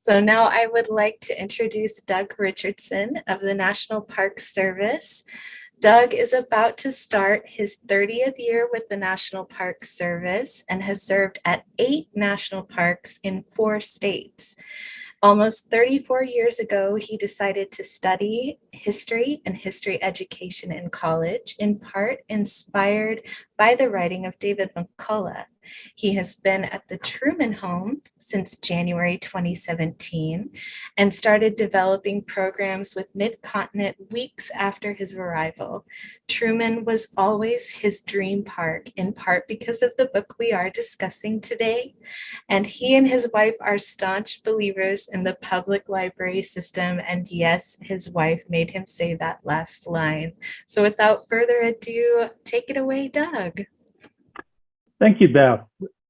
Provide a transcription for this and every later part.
So now I would like to introduce Doug Richardson of the National Park Service. Doug is about to start his 30th year with the National Park Service and has served at 8 national parks in 4 states. Almost 34 years ago, he decided to study history and history education in college, in part inspired by the writing of David McCullough. He has been at the Truman home since January 2017 and started developing programs with Mid-Continent weeks after his arrival. Truman was always his dream park, in part because of the book we are discussing today. And he and his wife are staunch believers in the public library system. And yes, his wife made him say that last line. So without further ado, take it away, Doug. Thank you, Beth.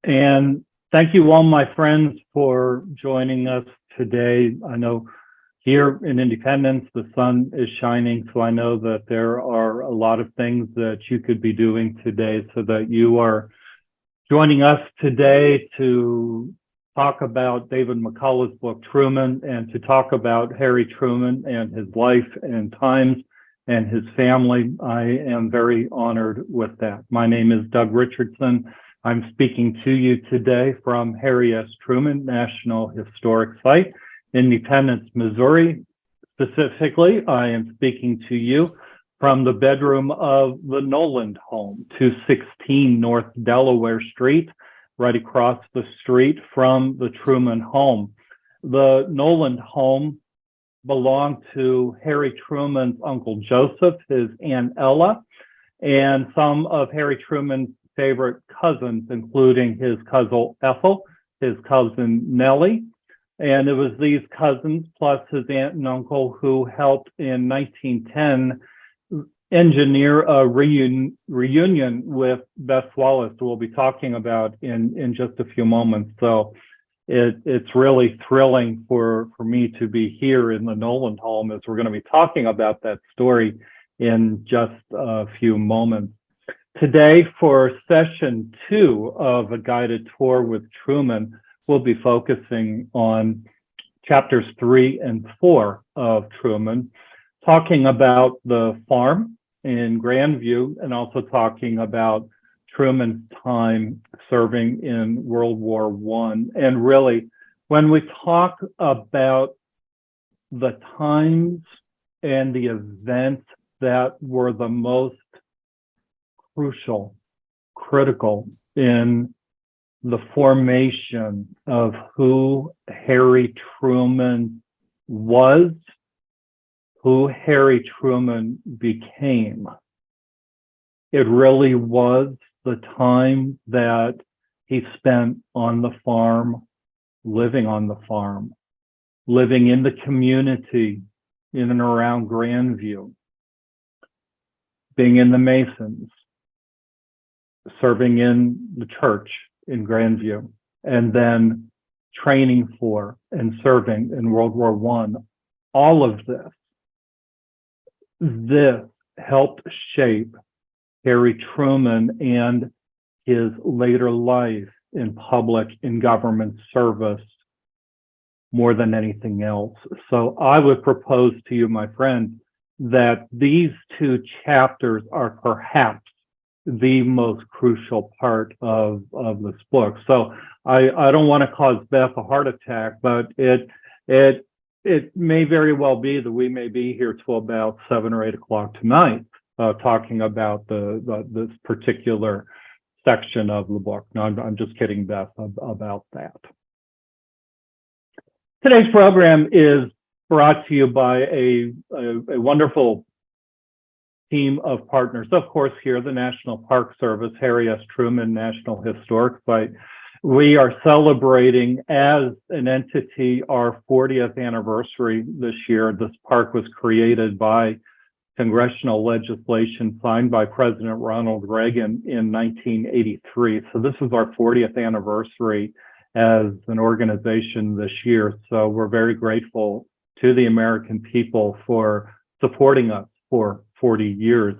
And thank you all my friends for joining us today. I know here in Independence, the sun is shining, so I know that there are a lot of things that you could be doing today, so that you are joining us today to talk about David McCullough's book, Truman, and to talk about Harry Truman and his life and times and his family. I am very honored with that. My name is Doug Richardson. I'm speaking to you today from Harry S. Truman National Historic Site, Independence, Missouri. Specifically, I am speaking to you from the bedroom of the Noland home, 216 North Delaware Street, right across the street from the Truman home. The Noland home belonged to Harry Truman's Uncle Joseph, his Aunt Ella, and some of Harry Truman's favorite cousins, including his cousin Ethel, his cousin Nellie. And it was these cousins plus his aunt and uncle who helped in 1910 engineer a reunion with Bess Wallace, who we'll be talking about in just a few moments. So it's really thrilling for me to be here in the Noland home, as we're going to be talking about that story in just a few moments. Today, for session 2 of a guided tour with Truman, we'll be focusing on chapters 3 and 4 of Truman, talking about the farm in Grandview, and also talking about Truman's time serving in World War I. And really, when we talk about the times and the events that were the most crucial, critical in the formation of who Harry Truman was, who Harry Truman became, it really was the time that he spent on the farm, living on the farm, living in the community in and around Grandview, being in the Masons, serving in the church in Grandview, and then training for and serving in World War I. All of this helped shape Harry Truman and his later life in public and government service more than anything else. So I would propose to you, my friend, that these 2 chapters are perhaps the most crucial part of this book. So I don't want to cause Beth a heart attack, but it may very well be that we may be here till about 7 or 8 o'clock tonight, talking about this particular section of the book. No, I'm just kidding, Beth, about that. Today's program is brought to you by a wonderful team of partners. Of course, here, the National Park Service, Harry S. Truman National Historic Site. We are celebrating as an entity our 40th anniversary this year. This park was created by congressional legislation signed by President Ronald Reagan in 1983. So this is our 40th anniversary as an organization this year. So we're very grateful to the American people for supporting us for 40 years.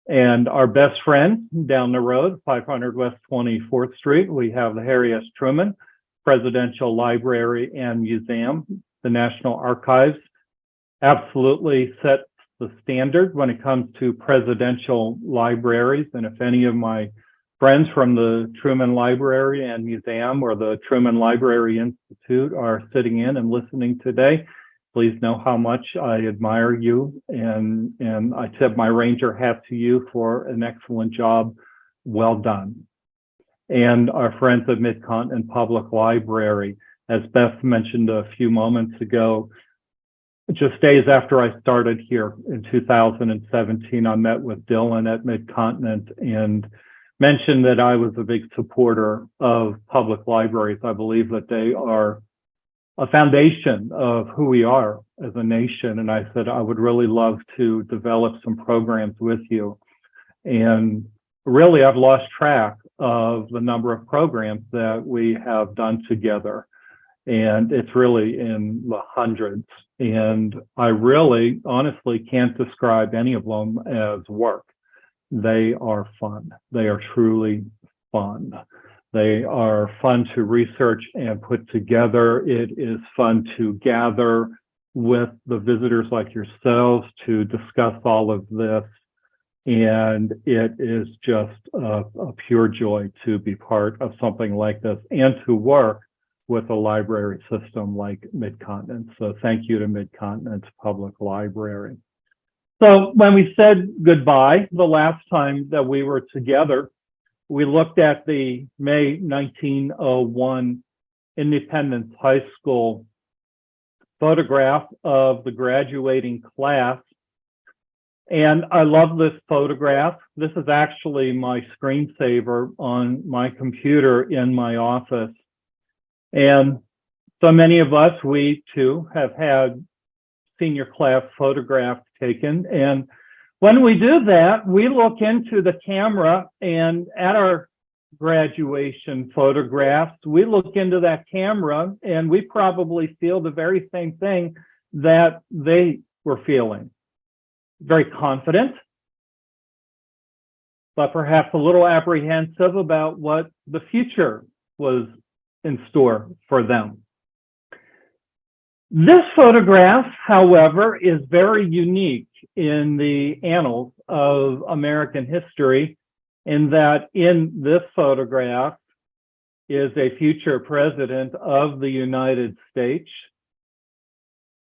And our best friend down the road, 500 West 24th Street, we have the Harry S. Truman Presidential Library and Museum. The National Archives absolutely sets the standard when it comes to presidential libraries. And if any of my friends from the Truman Library and Museum or the Truman Library Institute are sitting in and listening today, please know how much I admire you, and I tip my Ranger hat to you for an excellent job. Well done. And our friends at Mid-Continent Public Library, as Beth mentioned a few moments ago, just days after I started here in 2017, I met with Dylan at Mid-Continent and mentioned that I was a big supporter of public libraries. I believe that they are a foundation of who we are as a nation. And I said, I would really love to develop some programs with you. And really, I've lost track of the number of programs that we have done together. And it's really in the hundreds. And I really, honestly, can't describe any of them as work. They are fun. They are truly fun. They are fun to research and put together. It is fun to gather with the visitors like yourselves to discuss all of this. And it is just a pure joy to be part of something like this and to work with a library system like Mid-Continent. So thank you to Mid-Continent Public Library. So when we said goodbye the last time that we were together, we looked at the May 1901 Independence High School photograph of the graduating class. And I love this photograph. This is actually my screensaver on my computer in my office. And so many of us, we too have had senior class photographs taken. And when we do that, we look into the camera, and at our graduation photographs, we look into that camera and we probably feel the very same thing that they were feeling. Very confident, but perhaps a little apprehensive about what the future was in store for them. This photograph, however, is very unique in the annals of American history, in that in this photograph is a future president of the United States,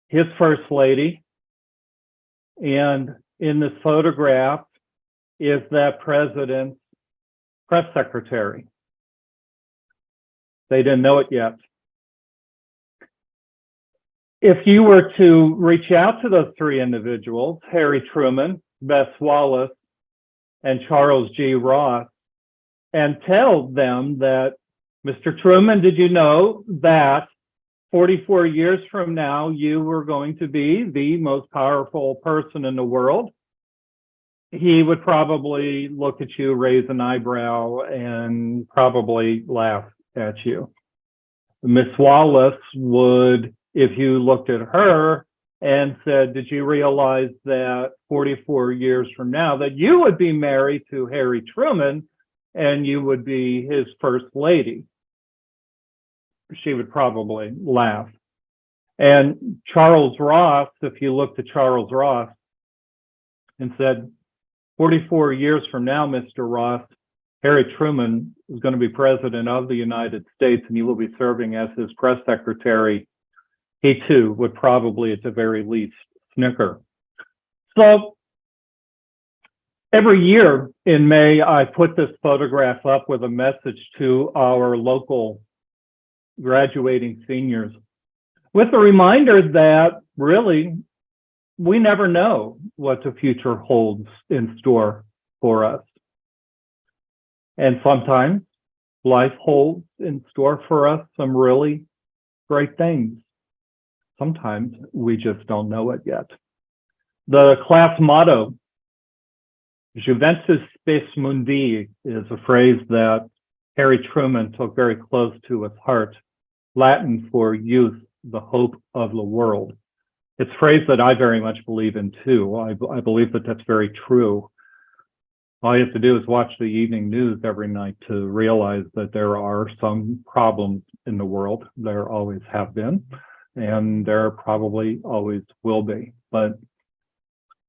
his first lady, and in this photograph is that president's press secretary. They didn't know it yet. If you were to reach out to those three individuals, Harry Truman, Bess Wallace, and Charles G. Ross, and tell them that, Mr. Truman, did you know that 44 years from now, you were going to be the most powerful person in the world? He would probably look at you, raise an eyebrow, and probably laugh at you. Miss Wallace would, if you looked at her and said, did you realize that 44 years from now that you would be married to Harry Truman and you would be his first lady? She would probably laugh. And Charles Ross, if you looked at Charles Ross and said, 44 years from now, Mr. Ross, Harry Truman is going to be president of the United States and you will be serving as his press secretary, he too would probably at the very least snicker. So every year in May, I put this photograph up with a message to our local graduating seniors with the reminder that really we never know what the future holds in store for us. And sometimes life holds in store for us some really great things. Sometimes we just don't know it yet. The class motto, Juventus Spes Mundi, is a phrase that Harry Truman took very close to his heart, Latin for youth, the hope of the world. It's a phrase that I very much believe in too. I believe that that's very true. All you have to do is watch the evening news every night to realize that there are some problems in the world. There always have been, and there probably always will be. But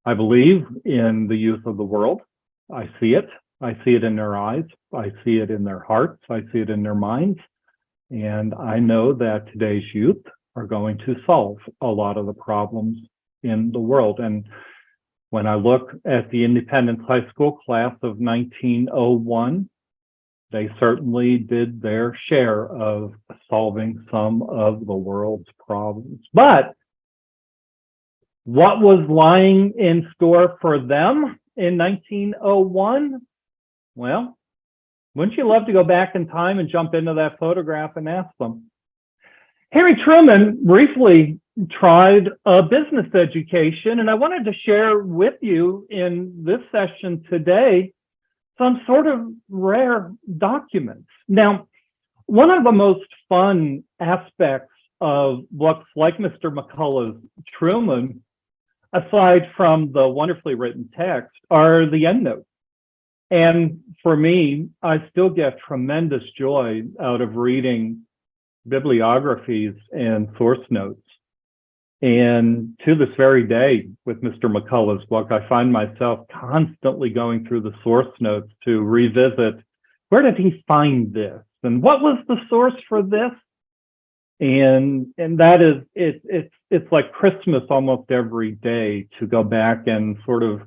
I believe in the youth of the world. I see it. I see it in their eyes. I see it in their hearts. I see it in their minds. And I know that today's youth are going to solve a lot of the problems in the world. And when I look at the Independence High School class of 1901, they certainly did their share of solving some of the world's problems. But what was lying in store for them in 1901? Well, wouldn't you love to go back in time and jump into that photograph and ask them? Harry Truman briefly tried a business education, and I wanted to share with you in this session today some sort of rare documents. Now, one of the most fun aspects of books like Mr. McCullough's Truman, aside from the wonderfully written text, are the endnotes. And for me, I still get tremendous joy out of reading bibliographies and source notes. And to this very day, with Mr. McCullough's book, I find myself constantly going through the source notes to revisit, where did he find this? And what was the source for this? And that is, it's like Christmas almost every day to go back and sort of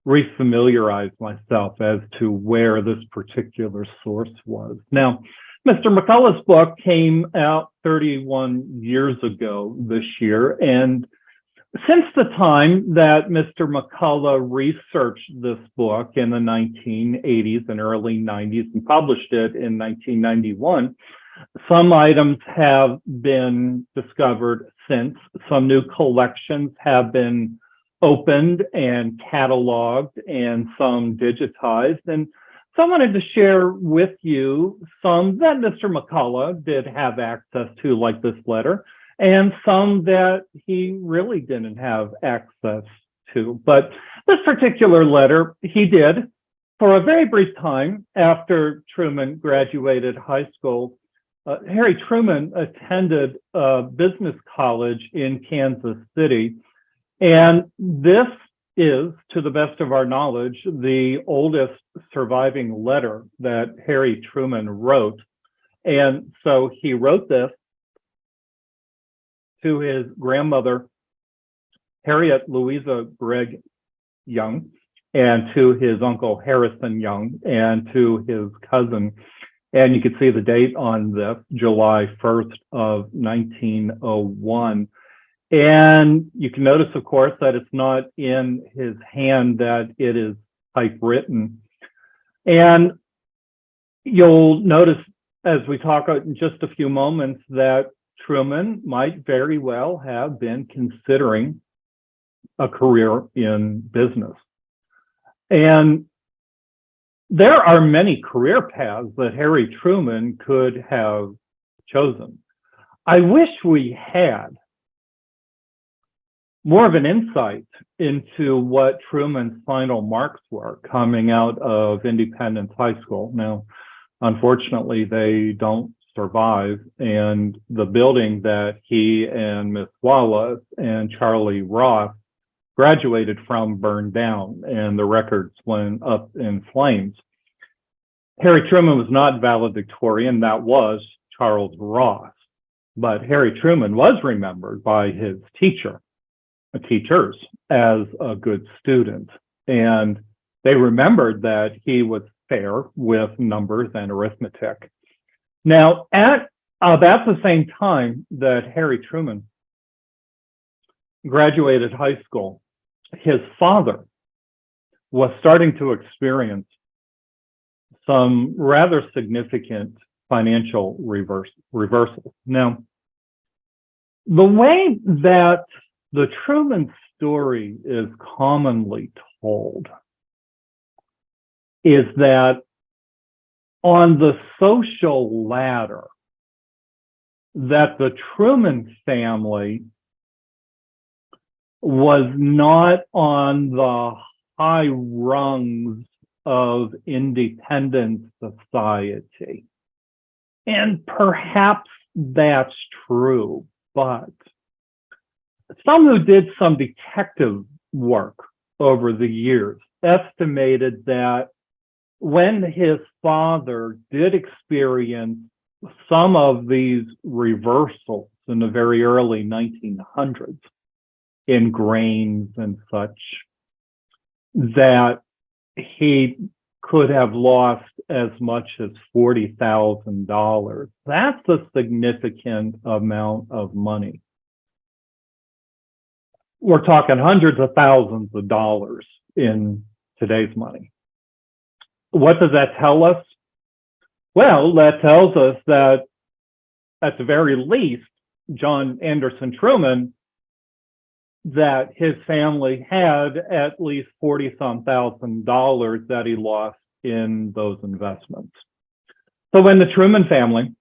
refamiliarize myself as to where this particular source was. Now, Mr. McCullough's book came out 31 years ago this year, and since the time that Mr. McCullough researched this book in the 1980s and early 90s and published it in 1991, some items have been discovered since. Some new collections have been opened and cataloged and some digitized. And so I wanted to share with you some that Mr. McCullough did have access to, like this letter, and some that he really didn't have access to. But this particular letter, he did for a very brief time after Truman graduated high school. Harry Truman attended a business college in Kansas City, and this is, to the best of our knowledge, the oldest surviving letter that Harry Truman wrote. And so he wrote this to his grandmother, Harriet Louisa Gregg Young, and to his uncle Harrison Young, and to his cousin. And you can see the date on this, July 1st of 1901. And you can notice, of course, that it's not in his hand, that it is typewritten. And you'll notice as we talk in just a few moments that Truman might very well have been considering a career in business. And there are many career paths that Harry Truman could have chosen. I wish we had more of an insight into what Truman's final marks were coming out of Independence High School. Now, unfortunately, they don't survive, and the building that he and Miss Wallace and Charlie Ross graduated from burned down, and the records went up in flames. Harry Truman was not valedictorian, that was Charles Ross, but Harry Truman was remembered by his teachers as a good student, and they remembered that he was fair with numbers and arithmetic. Now, at about the same time that Harry Truman graduated high school, his father was starting to experience some rather significant financial reversals. Now, the way that the Truman story is commonly told is that on the social ladder, that the Truman family was not on the high rungs of independent society. And perhaps that's true, but some who did some detective work over the years estimated that when his father did experience some of these reversals in the very early 1900s in grains and such, that he could have lost as much as $40,000. That's a significant amount of money. We're talking hundreds of thousands of dollars in today's money. What does that tell us? Well, that tells us that at the very least, John Anderson Truman, that his family had at least $40-some thousand that he lost in those investments. So when the Truman family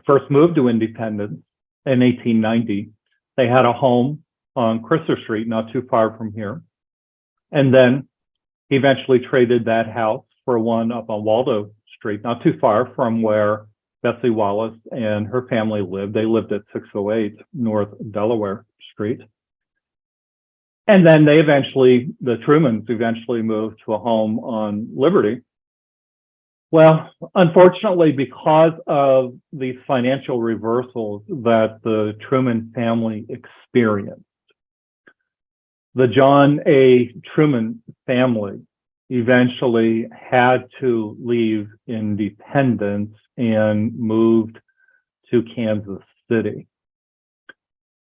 first moved to Independence in 1890, they had a home on Chrysler Street, not too far from here. And then he eventually traded that house for one up on Waldo Street, not too far from where Bessie Wallace and her family lived. They lived at 608 North Delaware Street. And then the Trumans eventually moved to a home on Liberty. Well, unfortunately, because of these financial reversals that the Truman family experienced, the John A. Truman family eventually had to leave Independence and moved to Kansas City.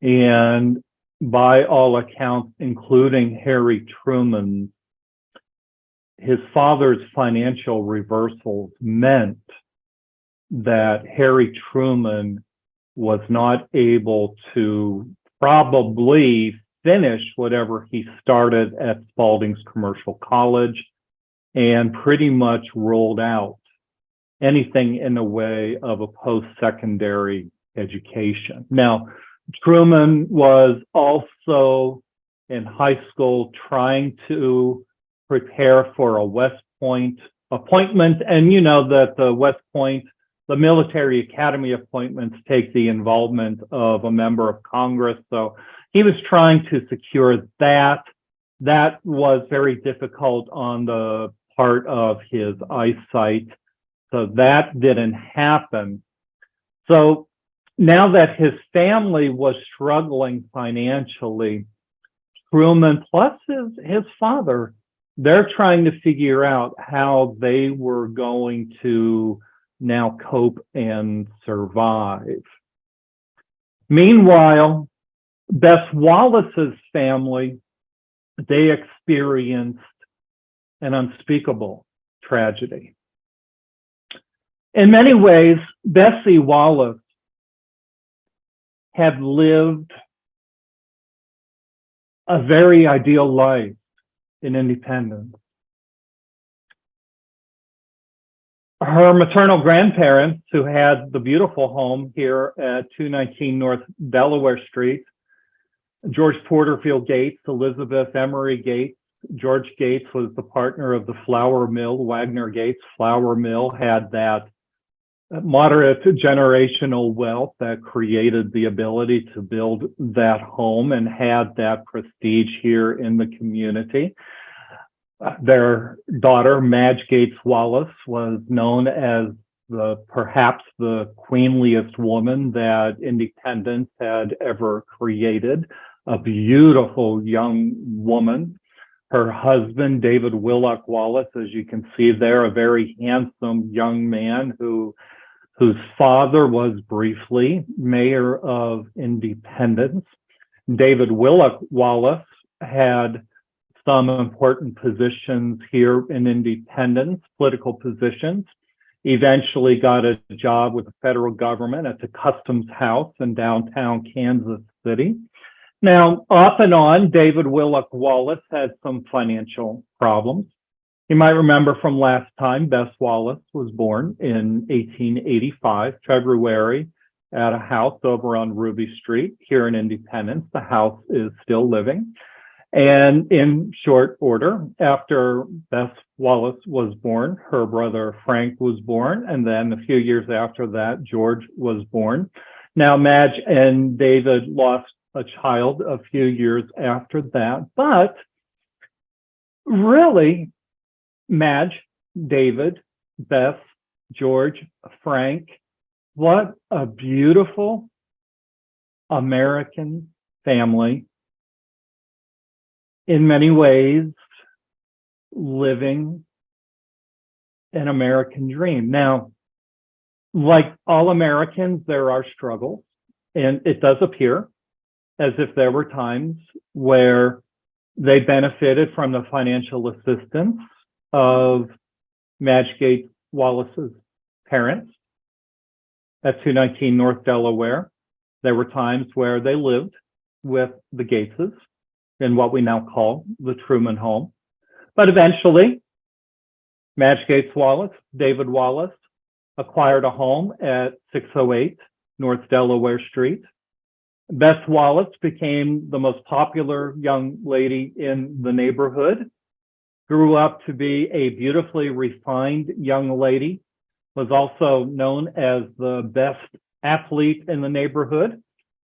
And by all accounts, including Harry Truman, his father's financial reversals meant that Harry Truman was not able to probably finish whatever he started at Spalding's Commercial College, and pretty much rolled out anything in the way of a post-secondary education. Now, Truman was also in high school trying to prepare for a West Point appointment. And you know that the West Point, the military academy appointments take the involvement of a member of Congress. So he was trying to secure that. That was very difficult on the part of his eyesight. So that didn't happen. So now that his family was struggling financially, Truman plus his father, they're trying to figure out how they were going to now cope and survive. Meanwhile, Bess Wallace's family, they experienced an unspeakable tragedy. In many ways, Bessie Wallace had lived a very ideal life in Independence. Her maternal grandparents, who had the beautiful home here at 219 North Delaware Street, George Porterfield Gates, Elizabeth Emery Gates. George Gates was the partner of the flour mill. Wagner Gates Flour Mill had that moderate generational wealth that created the ability to build that home and had that prestige here in the community. Their daughter, Madge Gates Wallace, was known as perhaps the queenliest woman that Independence had ever created, a beautiful young woman. Her husband, David Willock Wallace, as you can see there, a very handsome young man whose father was briefly mayor of Independence. David Willock Wallace had some important positions here in Independence, political positions. Eventually got a job with the federal government at the Customs House in downtown Kansas City. Now, off and on, David Willock Wallace had some financial problems. You might remember from last time, Bess Wallace was born in 1885, February, at a house over on Ruby Street here in Independence. The house is still living. And in short order, after Beth Wallace was born, her brother Frank was born, and then a few years after that, George was born. Now, Madge and David lost a child a few years after that, but really, Madge, David, Beth, George, Frank, what a beautiful American family. In many ways, living an American dream. Now, like all Americans, there are struggles, and it does appear as if there were times where they benefited from the financial assistance of Madge Gates Wallace's parents at 219 North Delaware. There were times where they lived with the Gateses in what we now call the Truman home. But eventually, Madge Gates Wallace, David Wallace, acquired a home at 608 North Delaware Street. Beth Wallace became the most popular young lady in the neighborhood, grew up to be a beautifully refined young lady, was also known as the best athlete in the neighborhood,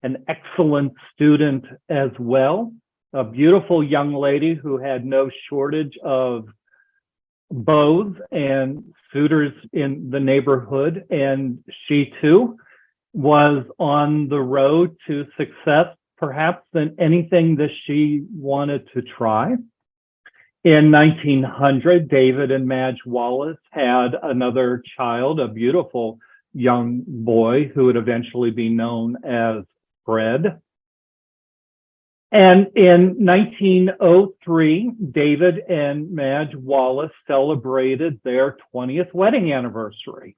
an excellent student as well, a beautiful young lady who had no shortage of beaux and suitors in the neighborhood. And she too was on the road to success, perhaps than anything that she wanted to try. In 1900, David and Madge Wallace had another child, a beautiful young boy who would eventually be known as Fred. And in 1903, David and Madge Wallace celebrated their 20th wedding anniversary.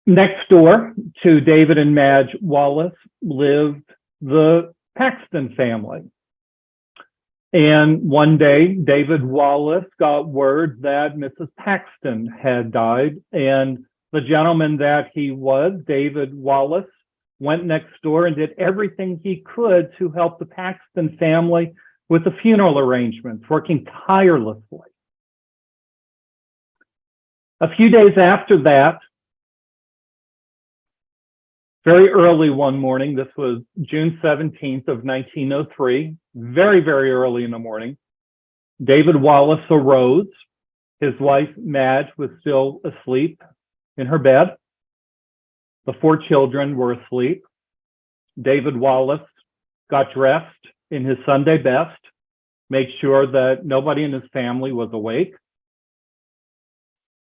Next door to David and Madge Wallace lived the Paxton family. And one day, David Wallace got word that Mrs. Paxton had died, and the gentleman that he was, David Wallace, went next door and did everything he could to help the Paxton family with the funeral arrangements, working tirelessly. A few days after that, very early one morning, this was June 17th of 1903, very, very early in the morning, David Wallace arose. His wife, Madge, was still asleep in her bed. The 4 children were asleep. David Wallace got dressed in his Sunday best, made sure that nobody in his family was awake.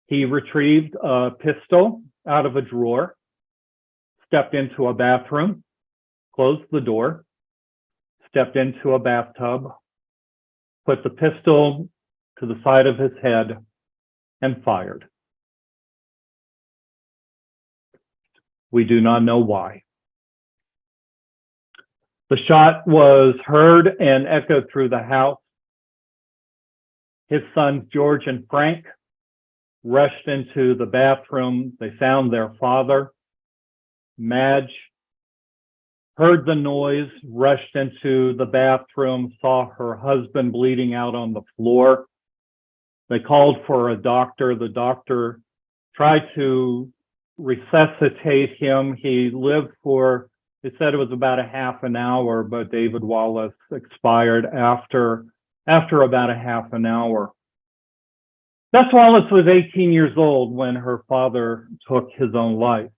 He retrieved a pistol out of a drawer, stepped into a bathroom, closed the door, stepped into a bathtub, put the pistol to the side of his head, and fired. We do not know why. The shot was heard and echoed through the house. His sons, George and Frank, rushed into the bathroom. They found their father. Madge heard the noise, rushed into the bathroom, saw her husband bleeding out on the floor. They called for a doctor. The doctor tried to resuscitate him. He lived for, they said it was about a half an hour, but David Wallace expired after about a half an hour. Beth Wallace was 18 years old when her father took his own life.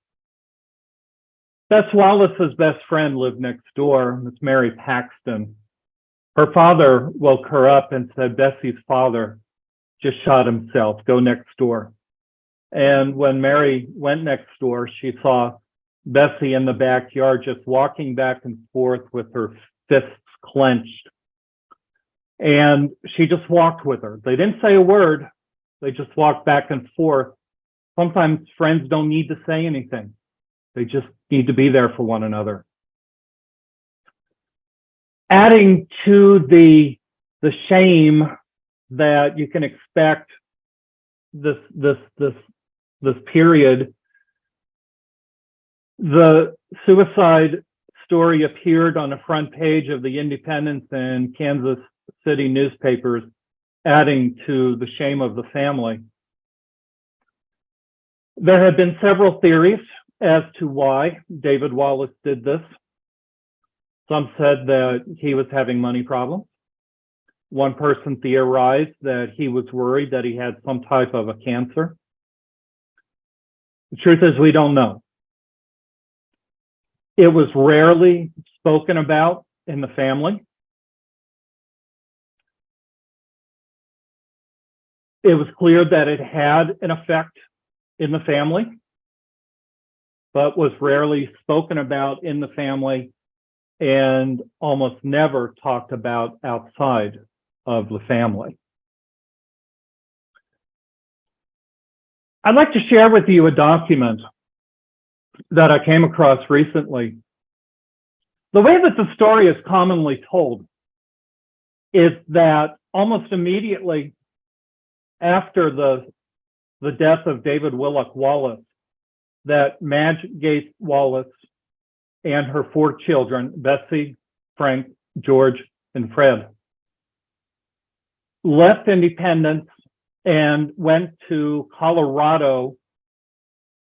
Beth Wallace's best friend lived next door, Miss Mary Paxton. Her father woke her up and said, "Bessie's father just shot himself. Go next door." And when Mary went next door, she saw Bessie in the backyard just walking back and forth with her fists clenched. And she just walked with her. They didn't say a word. They just walked back and forth. Sometimes friends don't need to say anything. They just need to be there for one another. Adding to the shame that you can expect this period, the suicide story appeared on the front page of the Independence and Kansas City newspapers, adding to the shame of the family. There have been several theories as to why David Wallace did this. Some said that he was having money problems. One person theorized that he was worried that he had some type of a cancer. The truth is, we don't know. It was rarely spoken about in the family. It was clear that it had an effect in the family, but was rarely spoken about in the family and almost never talked about outside of the family. I'd like to share with you a document that I came across recently. The way that the story is commonly told is that almost immediately after the death of David Willock Wallace, that Madge Gates Wallace and her 4 children, Bessie, Frank, George, and Fred, left Independence and went to Colorado,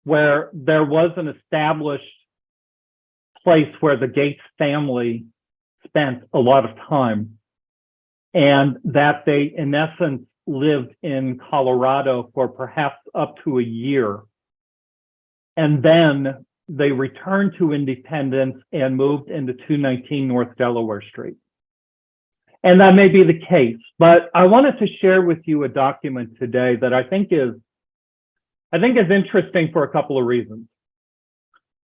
where there was an established place where the Gates family spent a lot of time, and that they, in essence, lived in Colorado for perhaps up to a year. And then they returned to Independence and moved into 219 North Delaware Street. And that may be the case, but I wanted to share with you a document today that I think is interesting for a couple of reasons.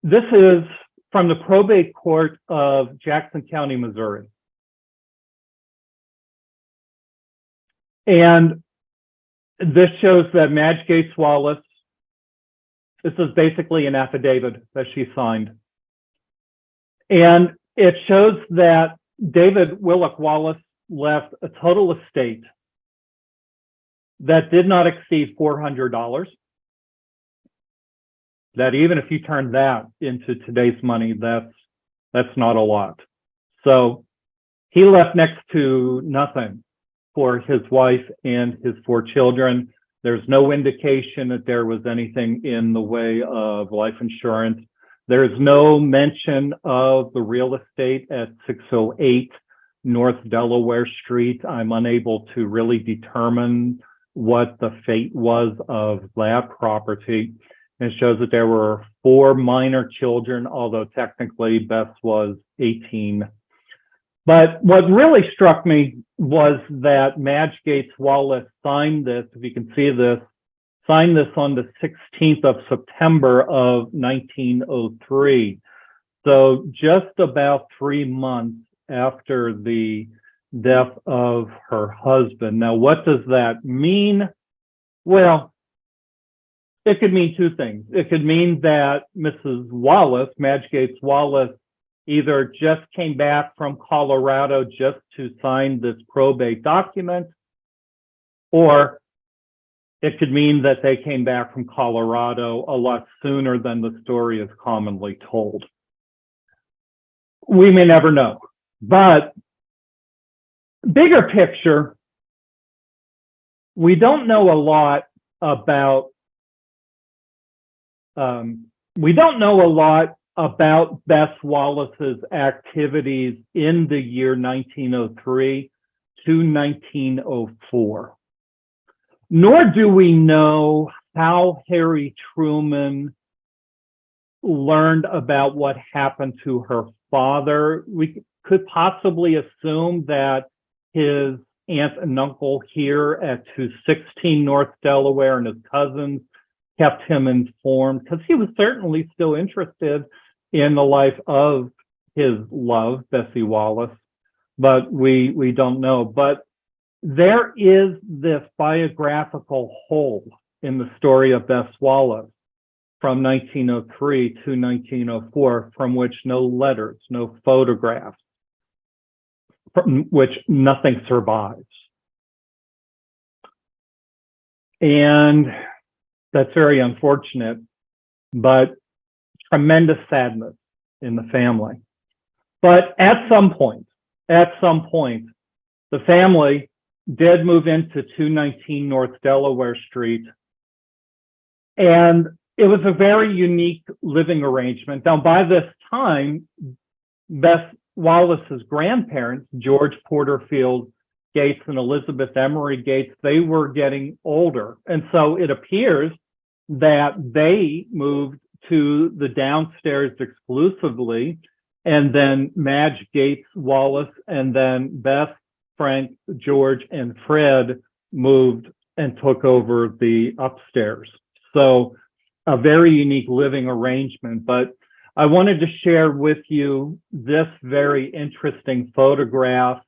This is from the probate court of Jackson County, Missouri. And this shows that Madge Gates Wallace, this is basically an affidavit that she signed. And it shows that David Willock Wallace left a total estate that did not exceed $400. That even if you turn that into today's money, that's not a lot. So he left next to nothing for his wife and his 4 children. There's no indication that there was anything in the way of life insurance. There's no mention of the real estate at 608 North Delaware Street. I'm unable to really determine what the fate was of that property. It shows that there were 4 minor children, although technically Bess was 18. But what really struck me was that Madge Gates Wallace signed this, if you can see this, signed this on the 16th of September of 1903. So just about 3 months after the death of her husband. Now, what does that mean? Well, it could mean 2 things. It could mean that Mrs. Wallace, Madge Gates Wallace, either just came back from Colorado just to sign this probate document, or it could mean that they came back from Colorado a lot sooner than the story is commonly told. We may never know, but bigger picture, we don't know a lot about Bess Wallace's activities in the year 1903 to 1904. Nor do we know how Harry Truman learned about what happened to her father. We could possibly assume that his aunt and uncle here at 216 North Delaware and his cousins kept him informed, because he was certainly still interested in the life of his love, Bessie Wallace, but we don't know. But there is this biographical hole in the story of Bess Wallace from 1903 to 1904, from which no letters, no photographs, from which nothing survives. And that's very unfortunate, but tremendous sadness in the family. But at some point, the family did move into 219 North Delaware Street. And it was a very unique living arrangement. Now, by this time, Beth Wallace's grandparents, George Porterfield Gates and Elizabeth Emery Gates, they were getting older. And so it appears that they moved to the downstairs exclusively, and then Madge Gates Wallace, and then Beth, Frank, George, and Fred moved and took over the upstairs. So a very unique living arrangement. But I wanted to share with you this very interesting photograph.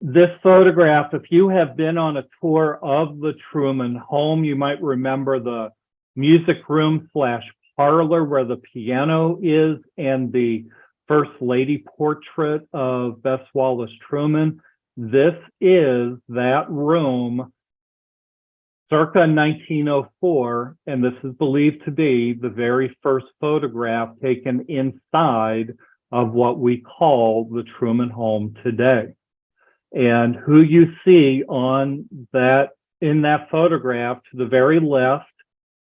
This photograph, if you have been on a tour of the Truman home, you might remember the music room / parlor where the piano is and the First Lady portrait of Bess Wallace Truman. This is that room circa 1904, and this is believed to be the very first photograph taken inside of what we call the Truman home today. And who you see on that, in that photograph to the very left,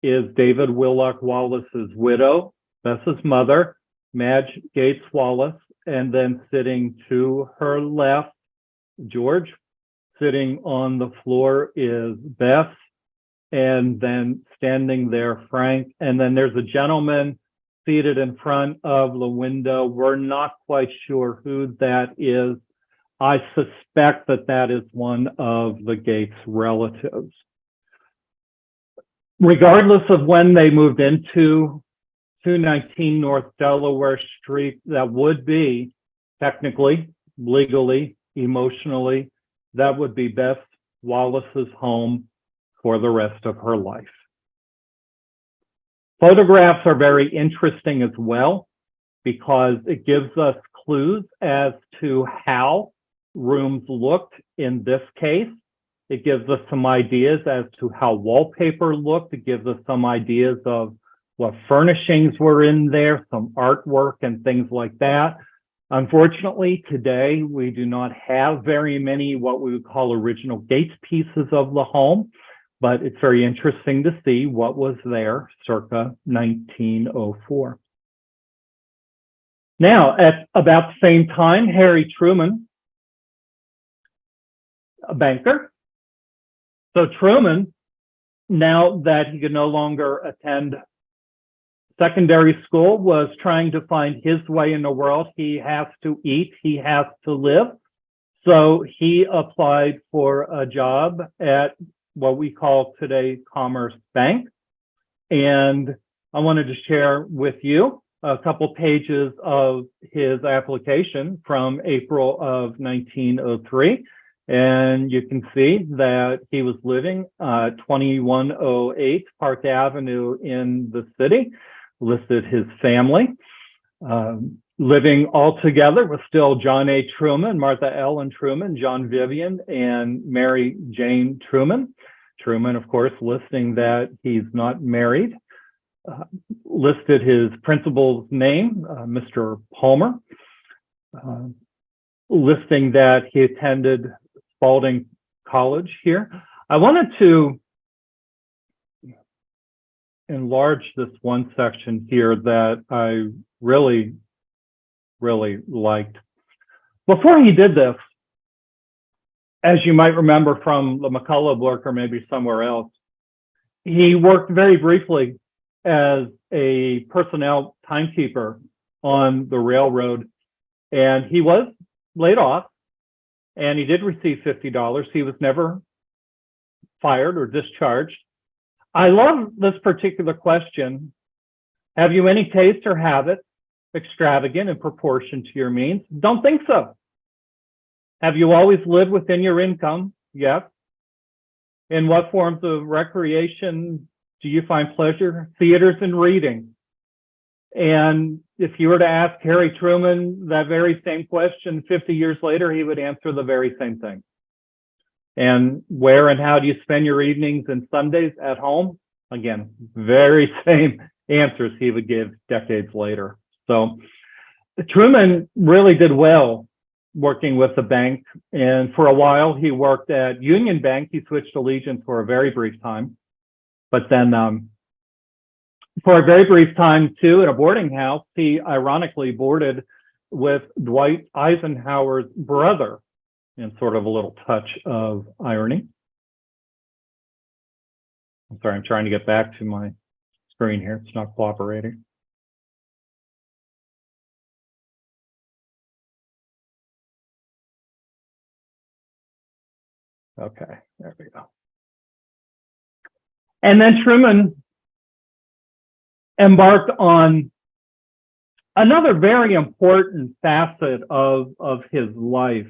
is David Willock Wallace's widow, Bess's mother, Madge Gates Wallace, and then sitting to her left, George. Sitting on the floor is Bess, and then standing there, Frank. And then there's a gentleman seated in front of the window. We're not quite sure who that is. I suspect that that is one of the Gates relatives. Regardless of when they moved into 219 North Delaware Street, that would be technically, legally, emotionally, that would be Bess Wallace's home for the rest of her life. Photographs are very interesting as well because it gives us clues as to how rooms looked in this case. It gives us some ideas as to how wallpaper looked. It gives us some ideas of what furnishings were in there, some artwork and things like that. Unfortunately, today, we do not have very many what we would call original Gates pieces of the home, but it's very interesting to see what was there circa 1904. Now, at about the same time, Harry Truman, a banker. So Truman, now that he could no longer attend secondary school, was trying to find his way in the world. He has to eat, he has to live. So he applied for a job at what we call today Commerce Bank. And I wanted to share with you a couple pages of his application from April of 1903. And you can see that he was living 2108 Park Avenue in the city, listed his family. Living all together was still John A. Truman, Martha Ellen Truman, John Vivian, and Mary Jane Truman. Truman, of course, listing that he's not married. Listed his principal's name, Mr. Palmer. Listing that he attended Spalding College here. I wanted to enlarge this one section here that I really liked. Before he did this, as you might remember from the McCullough book or maybe somewhere else, he worked very briefly as a personnel timekeeper on the railroad, and he was laid off, and he did receive $50. He was never fired or discharged. I love this particular question. Have you any taste or habit extravagant in proportion to your means? Don't think so. Have you always lived within your income? Yes. In what forms of recreation do you find pleasure? Theaters and reading. And if you were to ask Harry Truman that very same question 50 years later, he would answer the very same thing. And where and how do you spend your evenings and Sundays at home? Again, very same answers he would give decades later. So Truman really did well working with the bank, and for a while he worked at Union Bank. He switched allegiance for a very brief time, but then for a very brief time too at a boarding house, he ironically boarded with Dwight Eisenhower's brother, in sort of a little touch of irony. I'm sorry, I'm trying to get back to my screen here. It's not cooperating. Okay, there we go. And then Truman embarked on another very important facet of his life.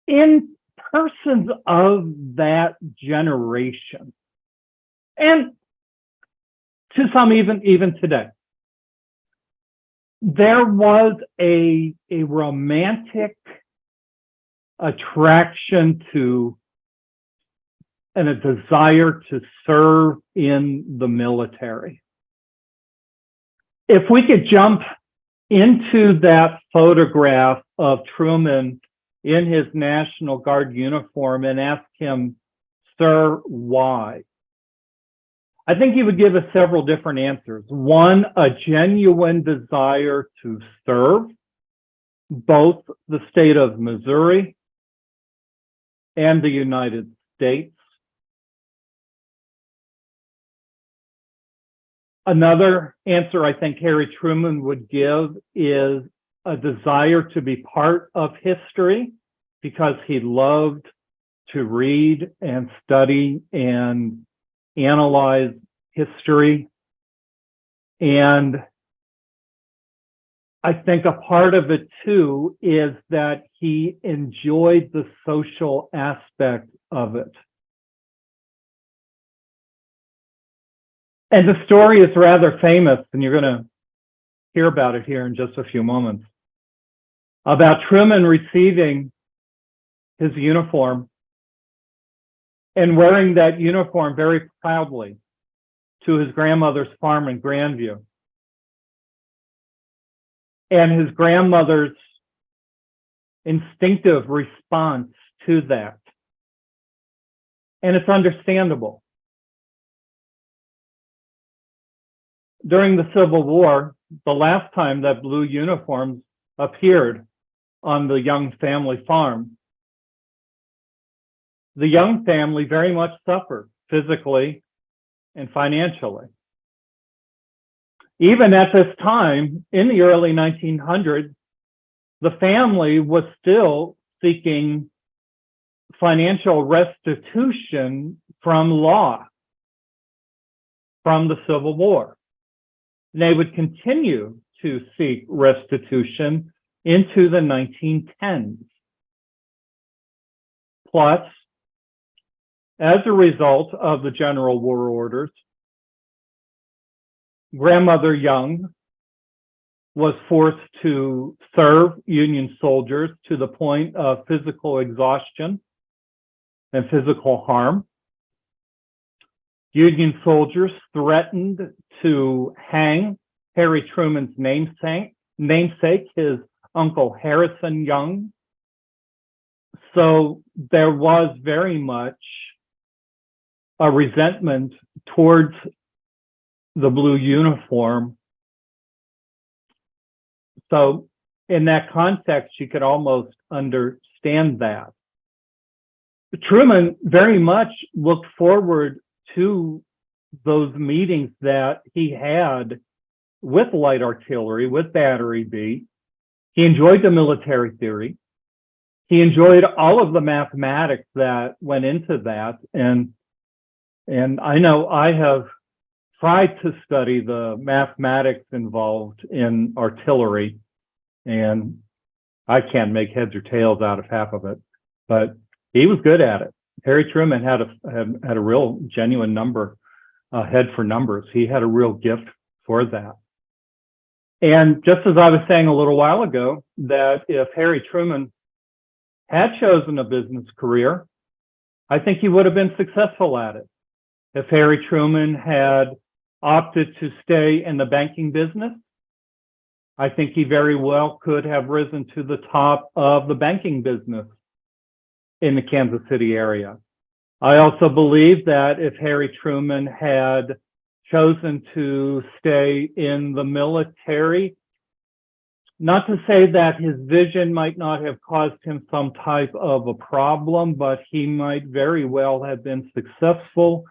In persons of that generation, and to some even today, there was a romantic attraction to and a desire to serve in the military. If we could jump into that photograph of Truman in his National Guard uniform and ask him, "Sir, why?" I think he would give us several different answers. One, a genuine desire to serve both the state of Missouri and the United States. Another answer I think Harry Truman would give is a desire to be part of history because he loved to read and study and analyze history. And I think a part of it too is that he enjoyed the social aspect of it. And the story is rather famous, and you're going to hear about it here in just a few moments, about Truman receiving his uniform and wearing that uniform very proudly to his grandmother's farm in Grandview. And his grandmother's instinctive response to that. And it's understandable. During the Civil War, the last time that blue uniforms appeared on the Young family farm, the Young family very much suffered physically and financially. Even at this time, in the early 1900s, the family was still seeking financial restitution from law, from the Civil War. And they would continue to seek restitution into the 1910s. Plus, as a result of the General War Orders, Grandmother Young was forced to serve Union soldiers to the point of physical exhaustion and physical harm. Union soldiers threatened to hang Harry Truman's namesake, his Uncle Harrison Young. So there was very much a resentment towards the blue uniform. So in that context, you could almost understand that. Truman very much looked forward to those meetings that he had with light artillery, with Battery B. He enjoyed the military theory. He enjoyed all of the mathematics that went into that. And I know I have tried to study the mathematics involved in artillery, and I can't make heads or tails out of half of it, but he was good at it. Harry Truman had a real genuine head for numbers. He had a real gift for that. And just as I was saying a little while ago, that if Harry Truman had chosen a business career, I think he would have been successful at it. If Harry Truman had opted to stay in the banking business, I think he very well could have risen to the top of the banking business in the Kansas City area. I also believe that if Harry Truman had chosen to stay in the military, not to say that his vision might not have caused him some type of a problem, but he might very well have been successful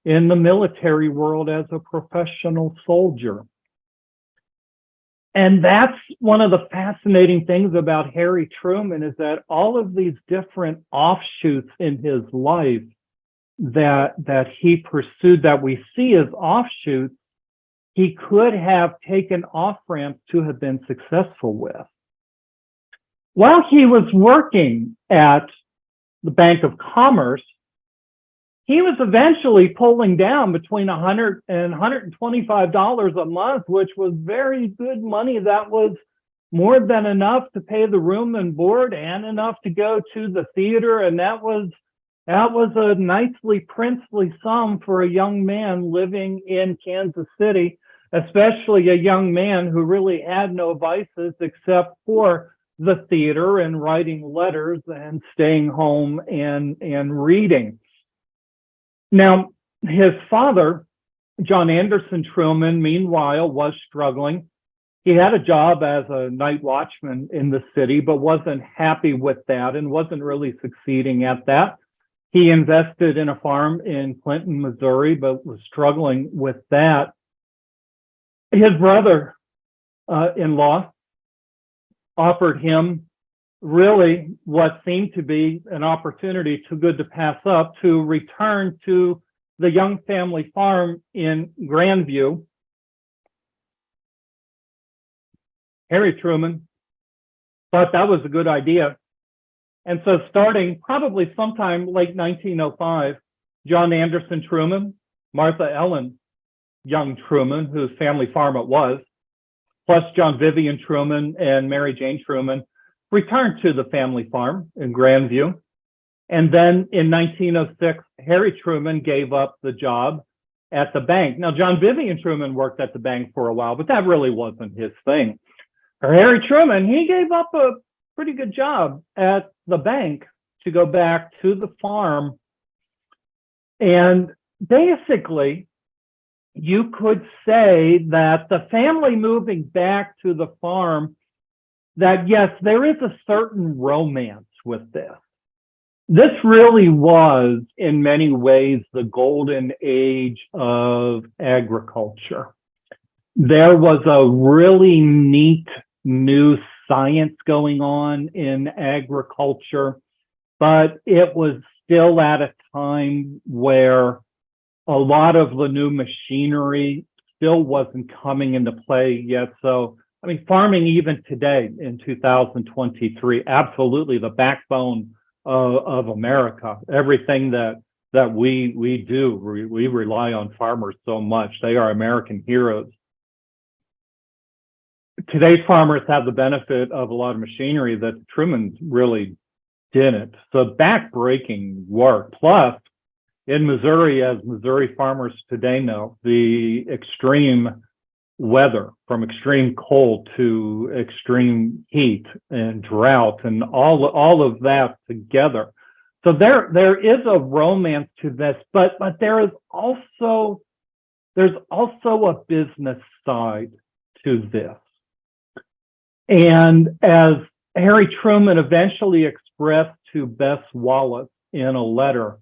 in the military world as a professional soldier. And that's one of the fascinating things about Harry Truman, is that all of these different offshoots in his life that he pursued, that we see as offshoots, he could have taken off ramps to have been successful with. While he was working at the Bank of Commerce, he was eventually pulling down between $100 and $125 a month, which was very good money. That was more than enough to pay the room and board and enough to go to the theater. And that was a nicely princely sum for a young man living in Kansas City, especially a young man who really had no vices except for the theater and writing letters and staying home and reading. Now, his father, John Anderson Truman, meanwhile, was struggling. He had a job as a night watchman in the city, but wasn't happy with that and wasn't really succeeding at that. He invested in a farm in Clinton, Missouri, but was struggling with that. His brother-in-law offered him really what seemed to be an opportunity too good to pass up, to return to the Young family farm in Grandview. Harry Truman thought that was a good idea. And so starting probably sometime late 1905, John Anderson Truman, Martha Ellen Young Truman, whose family farm it was, plus John Vivian Truman and Mary Jane Truman, returned to the family farm in Grandview. And then in 1906, Harry Truman gave up the job at the bank. Now, John Vivian Truman worked at the bank for a while, but that really wasn't his thing. For Harry Truman, he gave up a pretty good job at the bank to go back to the farm. And basically, you could say that the family moving back to the farm, that yes, there is a certain romance with this. This really was, in many ways, the golden age of agriculture. There was a really neat new science going on in agriculture, but it was still at a time where a lot of the new machinery still wasn't coming into play yet. So, I mean, farming even today in 2023, absolutely the backbone of America. Everything that we do, we rely on farmers so much. They are American heroes. Today's farmers have the benefit of a lot of machinery that Truman really didn't. So backbreaking work. Plus, in Missouri, as Missouri farmers today know, the extreme weather, from extreme cold to extreme heat and drought and all of that together. So there is a romance to this, but there's also a business side to this. And as Harry Truman eventually expressed to Bess Wallace in a letter,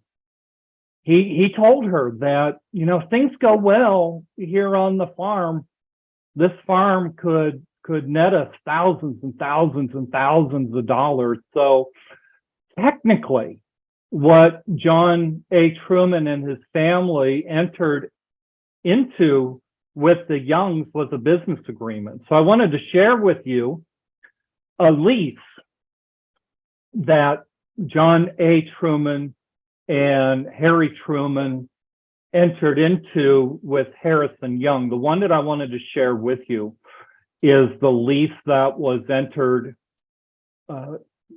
he told her that, you know, things go well here on the farm. This farm could net us thousands and thousands and thousands of dollars. So technically, what John A. Truman and his family entered into with the Youngs was a business agreement. So I wanted to share with you a lease that John A. Truman and Harry Truman entered into with Harrison Young. The one that I wanted to share with you is the lease that was entered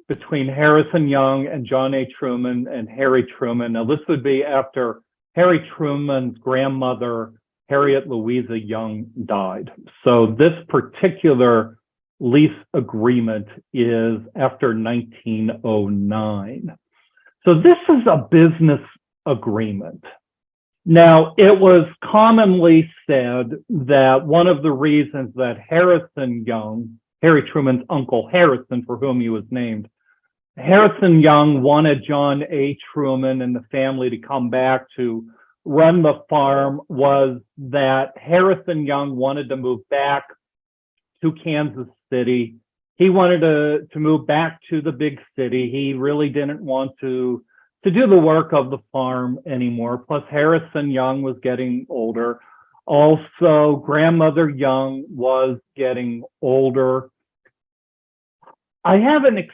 between Harrison Young and John A. Truman and Harry Truman. Now, this would be after Harry Truman's grandmother Harriet Louisa Young died. So this particular lease agreement is after 1909. So this is a business agreement. Now, it was commonly said that one of the reasons that Harrison Young, Harry Truman's uncle Harrison, for whom he was named, Harrison Young wanted John A. Truman and the family to come back to run the farm was that Harrison Young wanted to move back to Kansas City. He wanted to move back to the big city. He really didn't want to do the work of the farm anymore. Plus, Harrison Young was getting older. Also, Grandmother Young was getting older. I haven't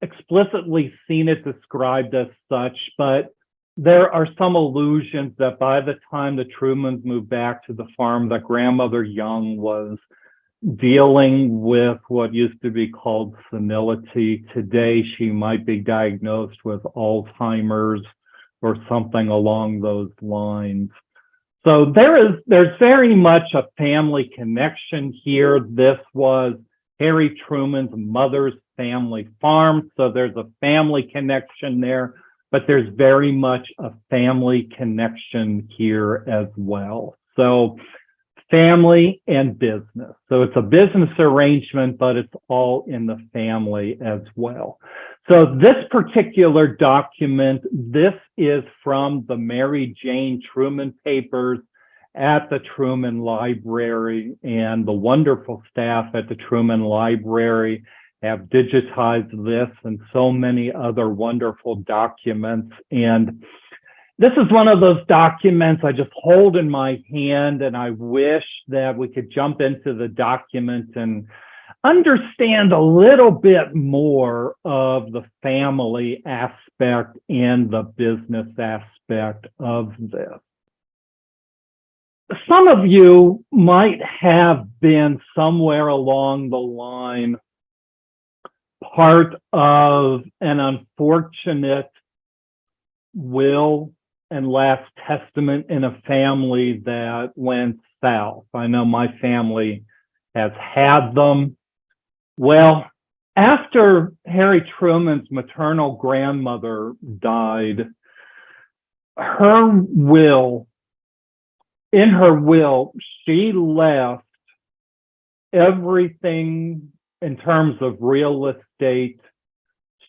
explicitly seen it described as such, but there are some allusions that by the time the Trumans moved back to the farm, that Grandmother Young was dealing with what used to be called senility. Today, she might be diagnosed with Alzheimer's or something along those lines. So there's very much a family connection here. This was Harry Truman's mother's family farm, so there's a family connection there, but there's very much a family connection here as well. So family and business. So it's a business arrangement, but it's all in the family as well. So this particular document, this is from the Mary Jane Truman papers at the Truman Library, and the wonderful staff at the Truman Library have digitized this and so many other wonderful documents. And this is one of those documents I just hold in my hand, and I wish that we could jump into the document and understand a little bit more of the family aspect and the business aspect of this. Some of you might have been somewhere along the line part of an unfortunate will and last testament in a family that went south. I know my family has had them. Well, after Harry Truman's maternal grandmother died, in her will, she left everything in terms of real estate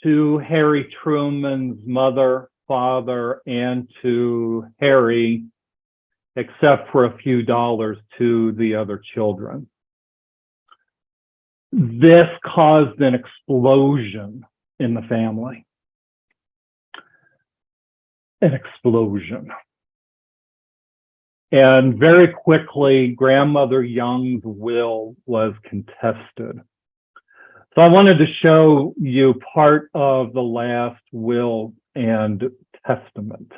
to Harry Truman's mother, father, and to Harry, except for a few dollars to the other children. This caused an explosion in the family. An explosion. And very quickly, Grandmother Young's will was contested. So I wanted to show you part of the last will and testament.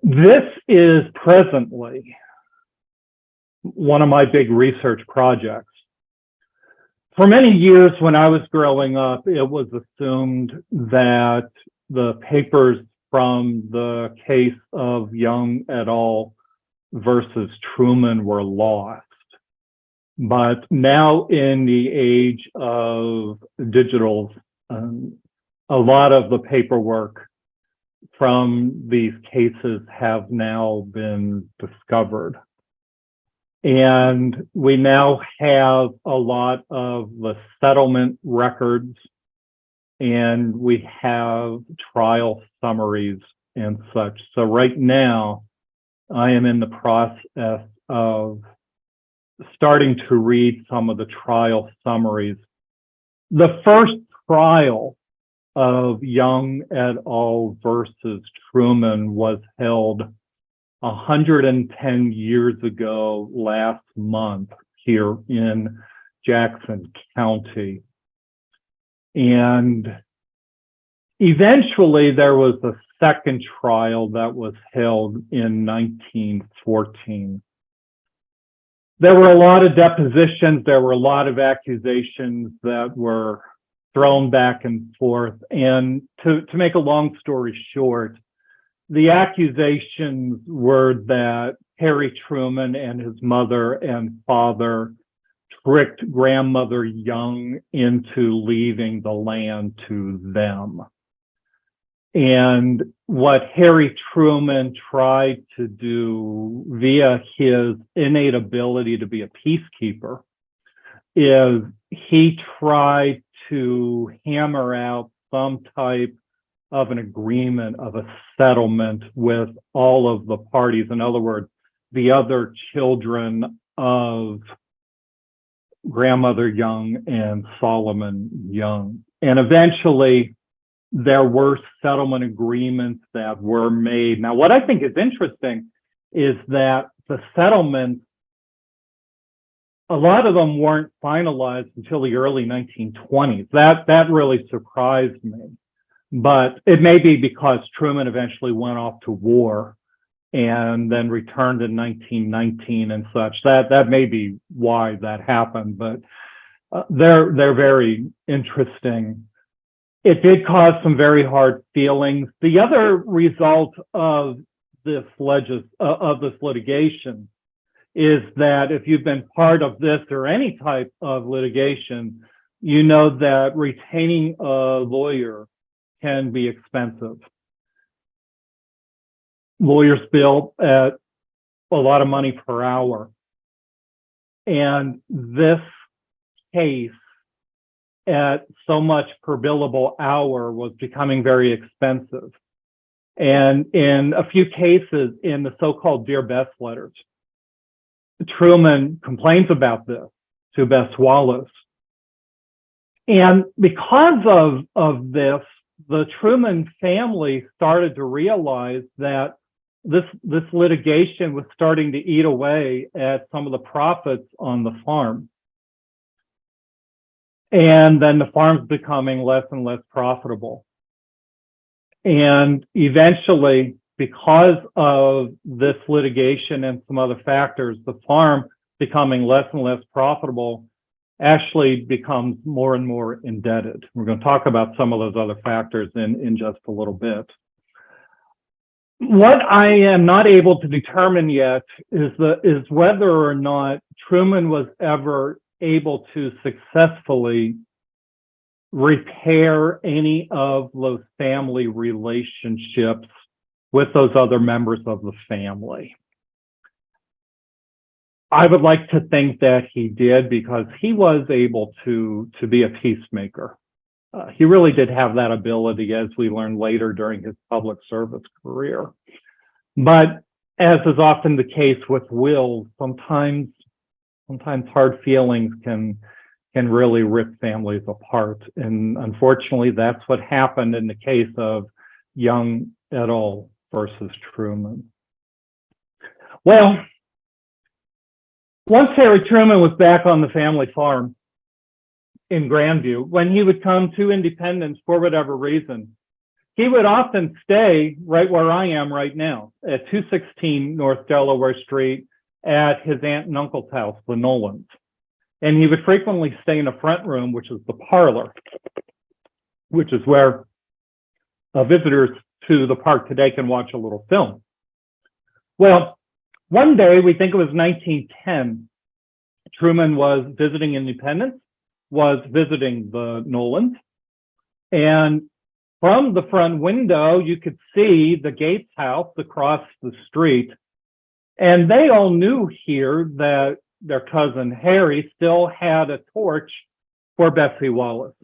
This is presently one of my big research projects. For many years when I was growing up, it was assumed that the papers from the case of Young et al. Versus Truman were lost. But now in the age of digital, a lot of the paperwork from these cases have now been discovered. And we now have a lot of the settlement records, and we have trial summaries and such. So right now, I am in the process of starting to read some of the trial summaries. The first trial of Young et al. Versus Truman was held 110 years ago last month here in Jackson County. And eventually there was a second trial that was held in 1914. There were a lot of depositions, there were a lot of accusations that were thrown back and forth. And to make a long story short, the accusations were that Harry Truman and his mother and father tricked grandmother Young into leaving the land to them. And what Harry Truman tried to do via his innate ability to be a peacekeeper is he tried to hammer out some type of an agreement, of a settlement with all of the parties. In other words, the other children of grandmother Young and Solomon Young. And eventually there were settlement agreements that were made. Now, what I think is interesting is that the settlements, a lot of them weren't finalized until the early 1920s. That really surprised me. But it may be because Truman eventually went off to war and then returned in 1919 and such. That may be why that happened, but they're very interesting. It did cause some very hard feelings. The other result of this litigation is that if you've been part of this or any type of litigation, you know that retaining a lawyer can be expensive. Lawyers bill at a lot of money per hour. And this case at so much per billable hour was becoming very expensive. And in a few cases in the so-called Dear Bess letters, Truman complains about this to Bess Wallace. And because of this, the Truman family started to realize that this litigation was starting to eat away at some of the profits on the farm. And then the farm's becoming less and less profitable. And eventually, because of this litigation and some other factors, the farm becoming less and less profitable actually becomes more and more indebted. We're going to talk about some of those other factors in just a little bit. What I am not able to determine yet is whether or not Truman was ever able to successfully repair any of those family relationships with those other members of the family. I would like to think that he did, because he was able to be a peacemaker. He really did have that ability, as we learned later during his public service career. But as is often the case with wills, sometimes hard feelings can really rip families apart. And unfortunately, that's what happened in the case of Young et al. Versus Truman. Well, once Harry Truman was back on the family farm in Grandview, when he would come to Independence for whatever reason, he would often stay right where I am right now, at 216 North Delaware Street, at his aunt and uncle's house, the Nolans. And he would frequently stay in the front room, which is the parlor, which is where visitors to the park today can watch a little film. Well, one day, we think it was 1910, Truman was visiting Independence, was visiting the Nolans, and from the front window, you could see the Gates house across the street. And they all knew here that their cousin Harry still had a torch for Bessie Wallace.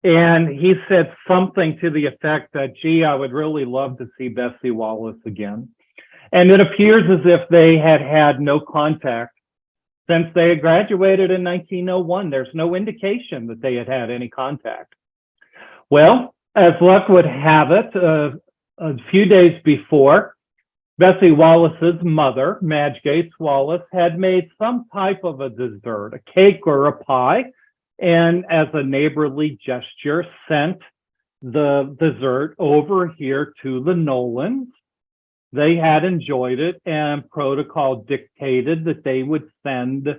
And he said something to the effect that, gee, I would really love to see Bessie Wallace again. And it appears as if they had had no contact since they had graduated in 1901. There's no indication that they had had any contact. Well, as luck would have it, a few days before, Bessie Wallace's mother, Madge Gates Wallace, had made some type of a dessert, a cake or a pie, and as a neighborly gesture, sent the dessert over here to the Nolans. They had enjoyed it, and protocol dictated that they would send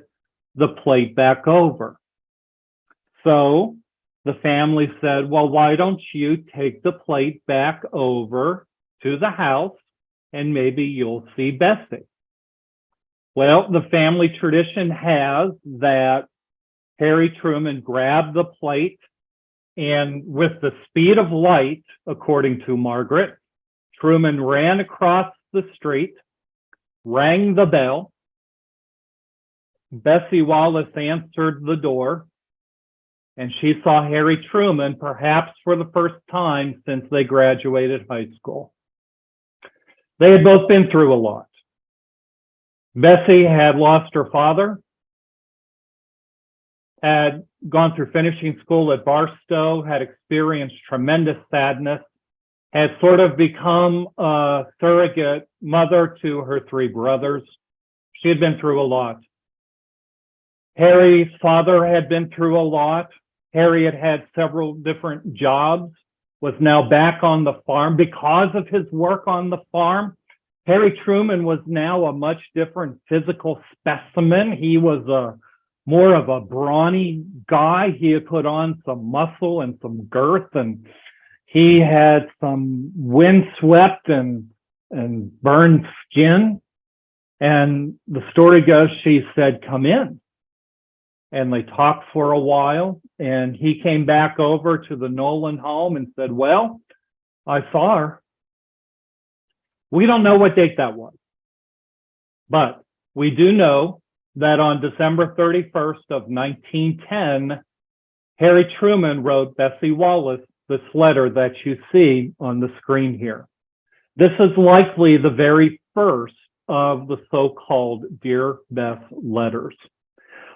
the plate back over. So the family said, well, why don't you take the plate back over to the house and maybe you'll see Bessie. Well, the family tradition has that Harry Truman grabbed the plate, and with the speed of light, according to Margaret, Truman ran across the street, rang the bell. Bessie Wallace answered the door, and she saw Harry Truman perhaps for the first time since they graduated high school. They had both been through a lot. Bessie had lost her father, had gone through finishing school at Barstow, had experienced tremendous sadness, had sort of become a surrogate mother to her three brothers. She had been through a lot. Harry's father had been through a lot. Harry had had several different jobs, was now back on the farm because of his work on the farm. Harry Truman was now a much different physical specimen. He was more of a brawny guy. He had put on some muscle and some girth, and he had some windswept and burned skin. And the story goes, she said, "Come in." And they talked for a while, and he came back over to the Nolan home and said, "Well, I saw her." We don't know what date that was, but we do know that on December 31st of 1910, Harry Truman wrote Bessie Wallace this letter that you see on the screen here. This is likely the very first of the so-called Dear Bess letters.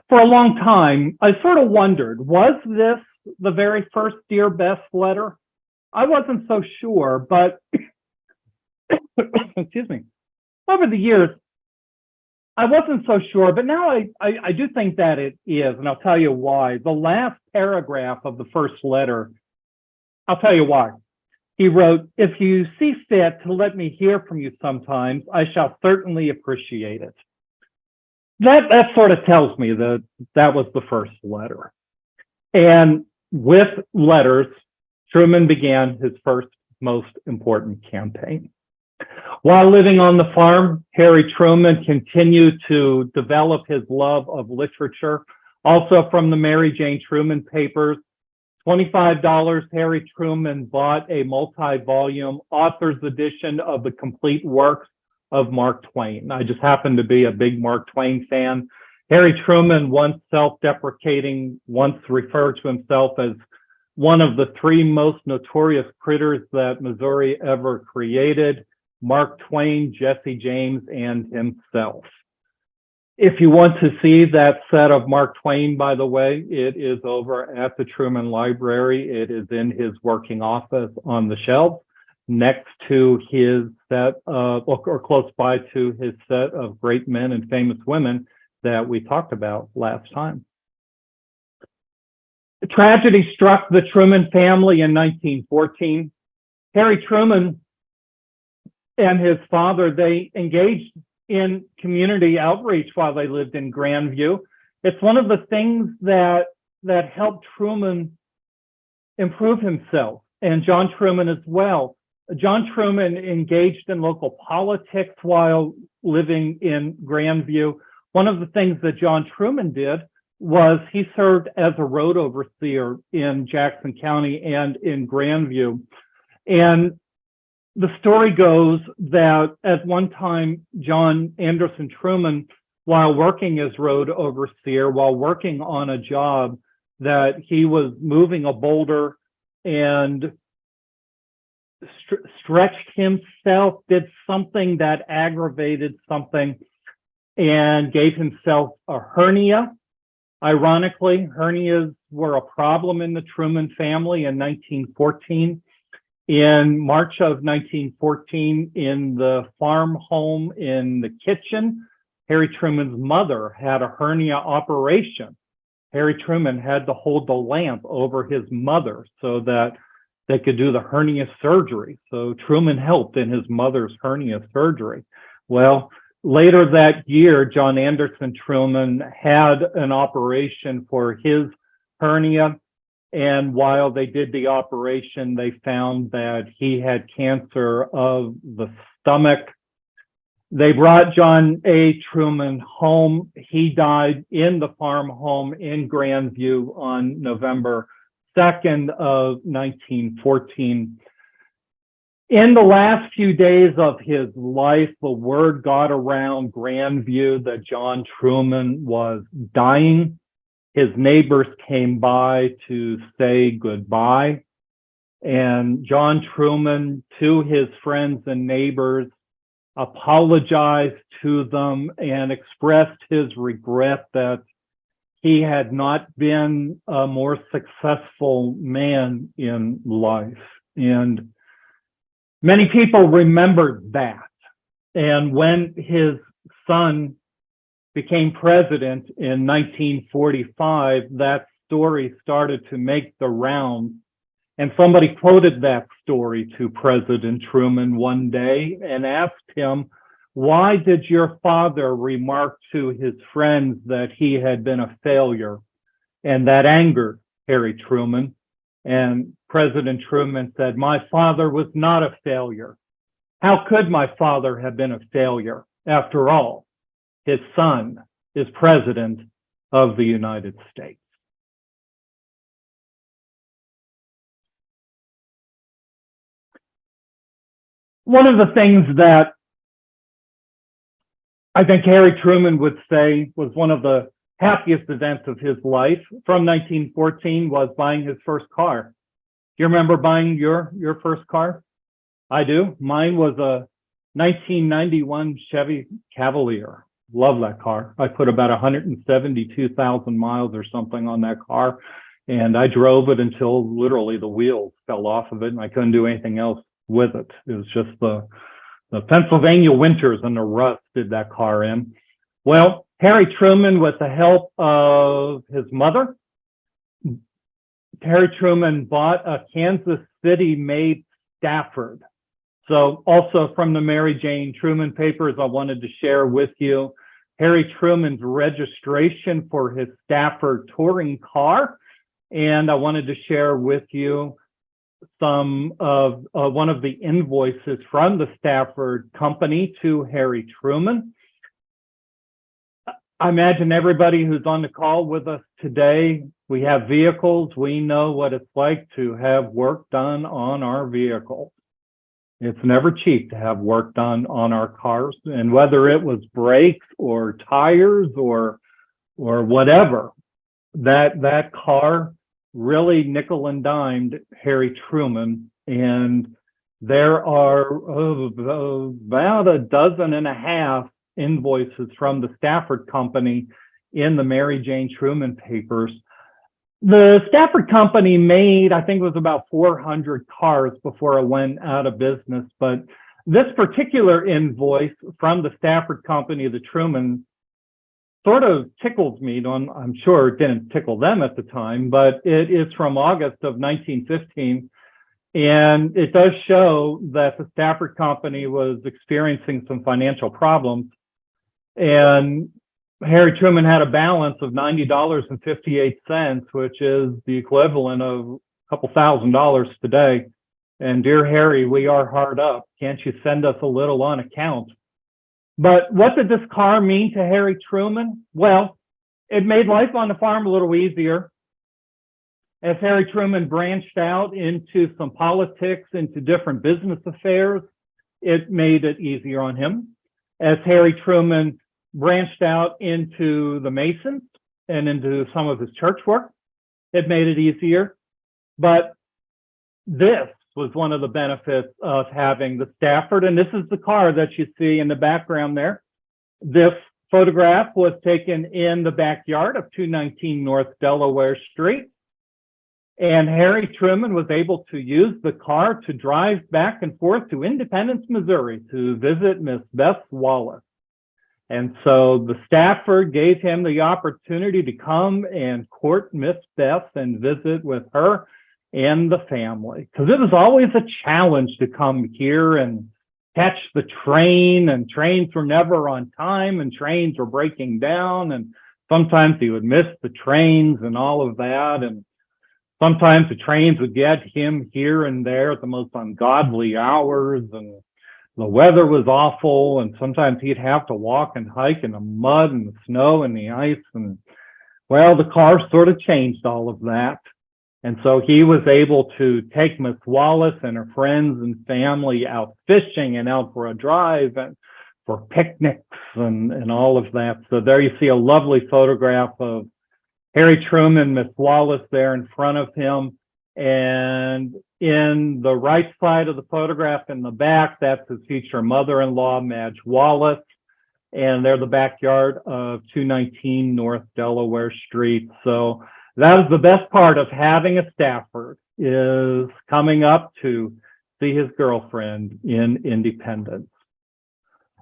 For a long time, I sort of wondered, was this the very first Dear Bess letter? I wasn't so sure, but excuse me, over the years, I wasn't so sure, but now I do think that it is, and I'll tell you why. The last paragraph of the first letter, I'll tell you why. He wrote, "If you see fit to let me hear from you sometimes, I shall certainly appreciate it." That sort of tells me that that was the first letter. And with letters, Truman began his first most important campaign. While living on the farm, Harry Truman continued to develop his love of literature, also from the Mary Jane Truman papers. $25, Harry Truman bought a multi-volume author's edition of the complete works of Mark Twain. I just happen to be a big Mark Twain fan. Harry Truman, once self-deprecating, once referred to himself as one of the three most notorious critters that Missouri ever created: Mark Twain, Jesse James, and himself. If you want to see that set of Mark Twain, by the way, it is over at the Truman Library. It is in his working office on the shelf next to his set of, or close by to his set of great men and famous women that we talked about last time. The tragedy struck the Truman family in 1914. Harry Truman and his father, they engaged in community outreach while they lived in Grandview. It's one of the things that helped Truman improve himself, and John Truman as well. John Truman engaged in local politics while living in Grandview. One of the things that John Truman did was he served as a road overseer in Jackson County and in Grandview. And the story goes that at one time, John Anderson Truman, while working as road overseer, while working on a job, that he was moving a boulder and stretched himself, did something that aggravated something, and gave himself a hernia. Ironically, hernias were a problem in the Truman family in 1914. In March of 1914, in the farm home in the kitchen, Harry Truman's mother had a hernia operation. Harry Truman had to hold the lamp over his mother so that they could do the hernia surgery. So Truman helped in his mother's hernia surgery. Well, later that year, John Anderson Truman had an operation for his hernia. And while they did the operation, they found that he had cancer of the stomach They brought John A. Truman home. He died in the farm home in Grandview on November 2nd of 1914. In the last few days of his life, the word got around Grandview that John Truman was dying. His neighbors came by to say goodbye. And John Truman, to his friends and neighbors, apologized to them and expressed his regret that he had not been a more successful man in life. And many people remembered that. And when his son became president in 1945, that story started to make the rounds. And somebody quoted that story to President Truman one day and asked him, why did your father remark to his friends that he had been a failure? And that angered Harry Truman. And President Truman said, my father was not a failure. How could my father have been a failure? After all, his son is president of the United States. One of the things that I think Harry Truman would say was one of the happiest events of his life from 1914 was buying his first car. Do you remember buying your first car? I do. Mine was a 1991 Chevy Cavalier. Love that car. I put about 172,000 miles or something on that car, and I drove it until literally the wheels fell off of it and I couldn't do anything else with it. It was just the Pennsylvania winters and the rust did that car in. Well, Harry Truman, with the help of his mother, Harry Truman bought a Kansas City-made Stafford. So also from the Mary Jane Truman papers, I wanted to share with you Harry Truman's registration for his Stafford touring car. And I wanted to share with you some of one of the invoices from the Stafford company to Harry Truman. I imagine everybody who's on the call with us today, we have vehicles. We know what it's like to have work done on our vehicles. It's never cheap to have work done on our cars, and whether it was brakes or tires or whatever, that car really nickel and dimed Harry Truman. And there are about a dozen and a half invoices from the Stafford company in the Mary Jane Truman papers. The Stafford company made, I think it was about 400 cars before it went out of business. But this particular invoice from the Stafford company, the Truman, sort of tickles me. I'm sure it didn't tickle them at the time, but it is from August of 1915. And it does show that the Stafford company was experiencing some financial problems. And Harry Truman had a balance of $90.58, which is the equivalent of a couple $1,000s today. And dear Harry, we are hard up. Can't you send us a little on account? But what did this car mean to Harry Truman? Well, it made life on the farm a little easier. As Harry Truman branched out into some politics, into different business affairs, it made it easier on him. As Harry Truman branched out into the Masons and into some of his church work, it made it easier. But this was one of the benefits of having the Stafford, and this is the car that you see in the background there. This photograph was taken in the backyard of 219 North Delaware Street, and Harry Truman was able to use the car to drive back and forth to Independence, Missouri to visit Miss Beth Wallace. And so the Stafford gave him the opportunity to come and court Miss Beth and visit with her and the family, because it was always a challenge to come here and catch the train, and trains were never on time and trains were breaking down, and sometimes he would miss the trains and all of that, and sometimes the trains would get him here and there at the most ungodly hours, and the weather was awful, and sometimes he'd have to walk and hike in the mud and the snow and the ice. And well, the car sort of changed all of that. And so he was able to take Miss Wallace and her friends and family out fishing and out for a drive and for picnics and all of that. So there you see a lovely photograph of Harry Truman, Miss Wallace there in front of him. And in the right side of the photograph in the back, that's his future mother-in-law, Madge Wallace. And they're the backyard of 219 North Delaware Street. So that is the best part of having a Stafford, is coming up to see his girlfriend in Independence.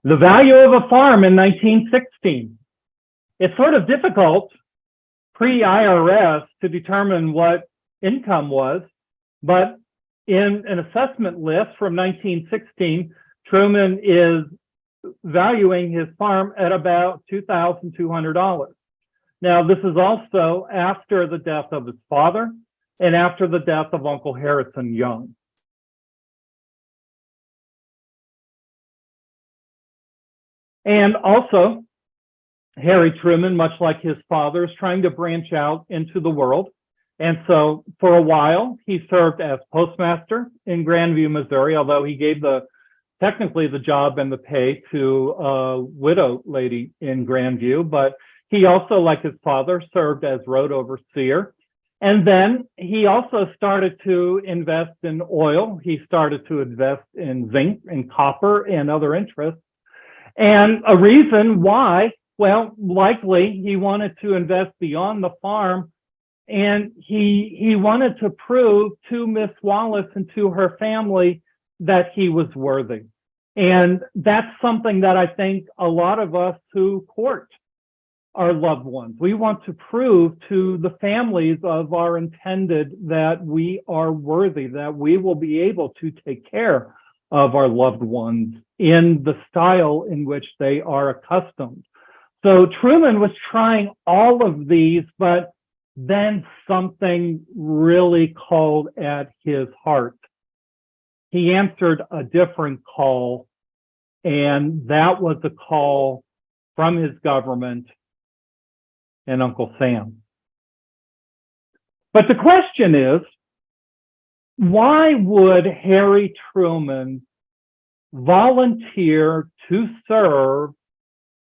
The value of a farm in 1916. It's sort of difficult pre-IRS to determine what income was, but in an assessment list from 1916, Truman is valuing his farm at about $2,200. Now, this is also after the death of his father and after the death of Uncle Harrison Young. And also, Harry Truman, much like his father, is trying to branch out into the world. And so for a while, he served as postmaster in Grandview, Missouri, although he gave technically the job and the pay to a widow lady in Grandview. But he also, like his father, served as road overseer. And then he also started to invest in oil. He started to invest in zinc and copper and other interests. And a reason why, well, likely he wanted to invest beyond the farm, and he wanted to prove to Miss Wallace and to her family that he was worthy. And that's something that I think a lot of us who court our loved ones, we want to prove to the families of our intended that we are worthy, that we will be able to take care of our loved ones in the style in which they are accustomed. So Truman was trying all of these, but then something really called at his heart. He answered a different call, and that was a call from his government and Uncle Sam. But the question is, why would Harry Truman volunteer to serve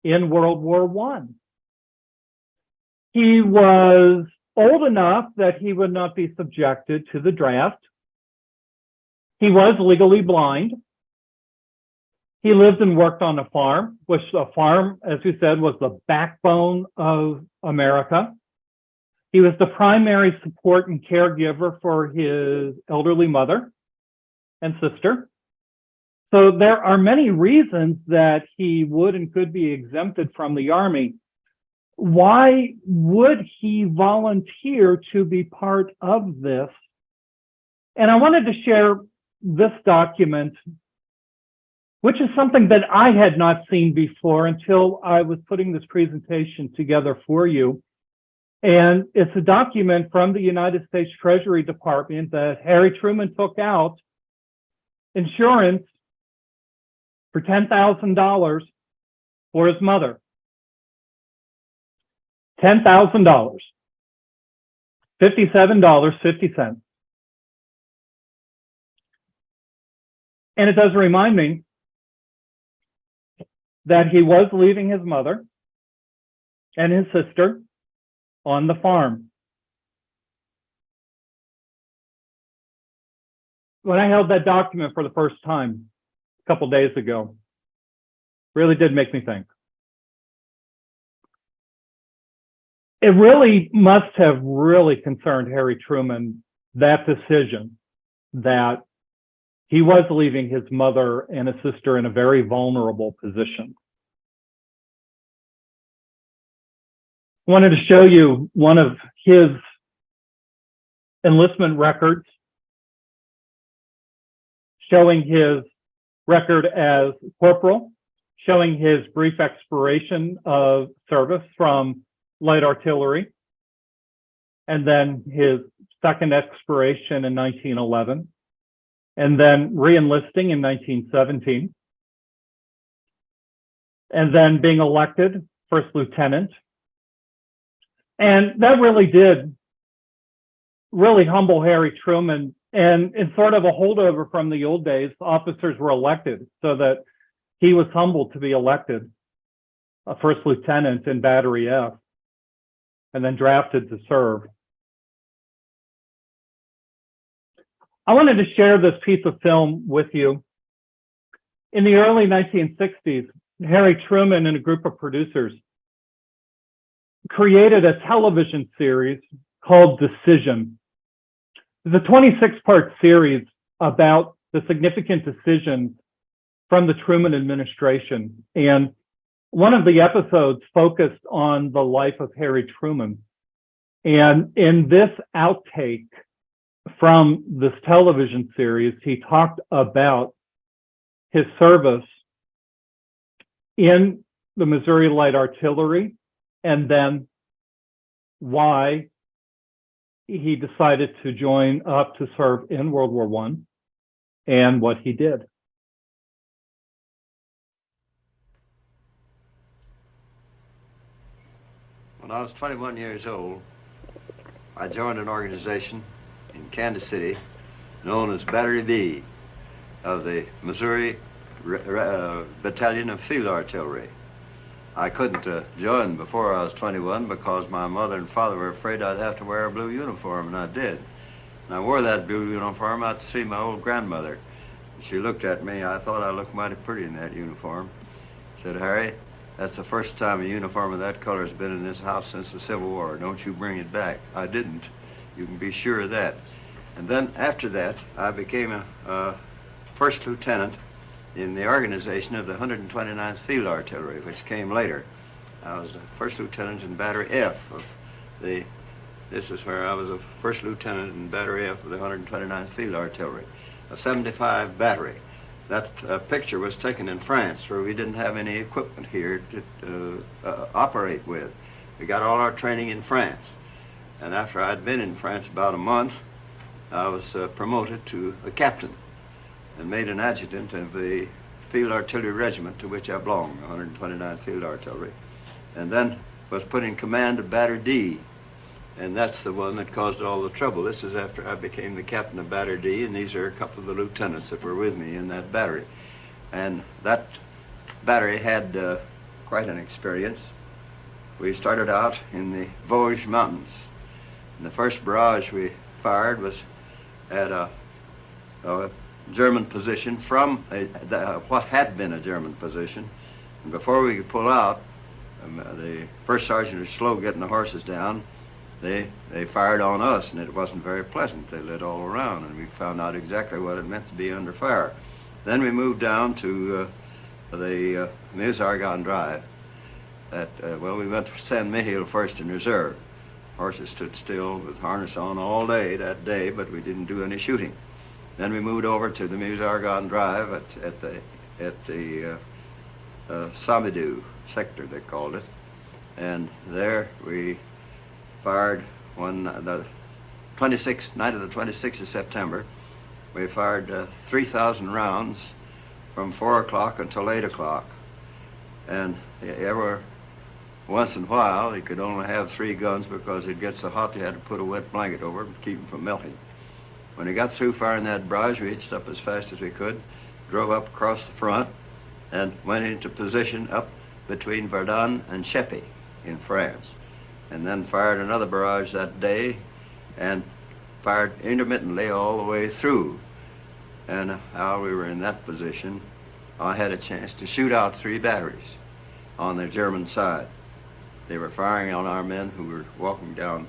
in World War I? He was old enough that he would not be subjected to the draft. He was legally blind. He lived and worked on a farm, which a farm, as we said, was the backbone of America. He was the primary support and caregiver for his elderly mother and sister. So there are many reasons that he would and could be exempted from the Army. Why would he volunteer to be part of this? And I wanted to share this document, which is something that I had not seen before until I was putting this presentation together for you. And it's a document from the United States Treasury Department that Harry Truman took out insurance for $10,000 for his mother. $10,000, $57.50. And it does remind me that he was leaving his mother and his sister on the farm. When I held that document for the first time a couple days ago, really did make me think. It really must have really concerned Harry Truman, that decision, that he was leaving his mother and his sister in a very vulnerable position. I wanted to show you one of his enlistment records, showing his record as corporal, showing his brief expiration of service from light artillery, and then his second expiration in 1911, and then re-enlisting in 1917. and then being elected first lieutenant. And that really did humble Harry Truman. And in sort of a holdover from the old days, officers were elected, so that he was humbled to be elected a first lieutenant in Battery F, and then drafted to serve. I wanted to share this piece of film with you. In the early 1960s, Harry Truman and a group of producers created a television series called Decision. It's a 26-part series about the significant decisions from the Truman administration. And one of the episodes focused on the life of Harry Truman. And in this outtake from this television series, he talked about his service in the Missouri Light Artillery, and then why he decided to join up to serve in World War I and what he did. When I was 21 years old, I joined an organization in Kansas City known as Battery B of the Missouri Battalion of Field Artillery. I couldn't join before I was 21 because my mother and father were afraid I'd have to wear a blue uniform, and I did. And I wore that blue uniform out to see my old grandmother. She looked at me. I thought I looked mighty pretty in that uniform. Said, "Harry, that's the first time a uniform of that color has been in this house since the Civil War. Don't you bring it back." I didn't. You can be sure of that. And then after that, I became a first lieutenant in the organization of the 129th Field Artillery, which came later. I was a first lieutenant in Battery F of the, this is where I was a first lieutenant in Battery F of the 129th Field Artillery, a 75 battery. That picture was taken in France, where we didn't have any equipment here to operate with. We got all our training in France. And after I'd been in France about a month, I was promoted to a captain and made an adjutant of the Field Artillery Regiment to which I belonged, 129th Field Artillery, and then was put in command of Battery D, and that's the one that caused all the trouble. This is after I became the captain of Battery D, and these are a couple of the lieutenants that were with me in that battery. And that battery had quite an experience. We started out in the Vosges Mountains, and the first barrage we fired was at a German position from what had been a German position. And before we could pull out, the first sergeant was slow getting the horses down. They fired on us, and it wasn't very pleasant. They lit all around, and we found out exactly what it meant to be under fire. Then we moved down to the Meuse-Argonne Drive. Well, we went to San Mihiel first in reserve. Horses stood still with harness on all day that day, but we didn't do any shooting. Then we moved over to the Meuse-Argonne Drive at the Samidou sector, they called it. And there we fired the 26th, night of the 26th of September. We fired 3,000 rounds from 4 o'clock until 8 o'clock. And every once in a while, you could only have 3 guns because it gets so hot you had to put a wet blanket over it to keep them from melting. When we got through firing that barrage, we hitched up as fast as we could, drove up across the front, and went into position up between Verdun and Cheppy in France. And then fired another barrage that day, and fired intermittently all the way through. And while we were in that position, I had a chance to shoot out 3 batteries on the German side. They were firing on our men who were walking down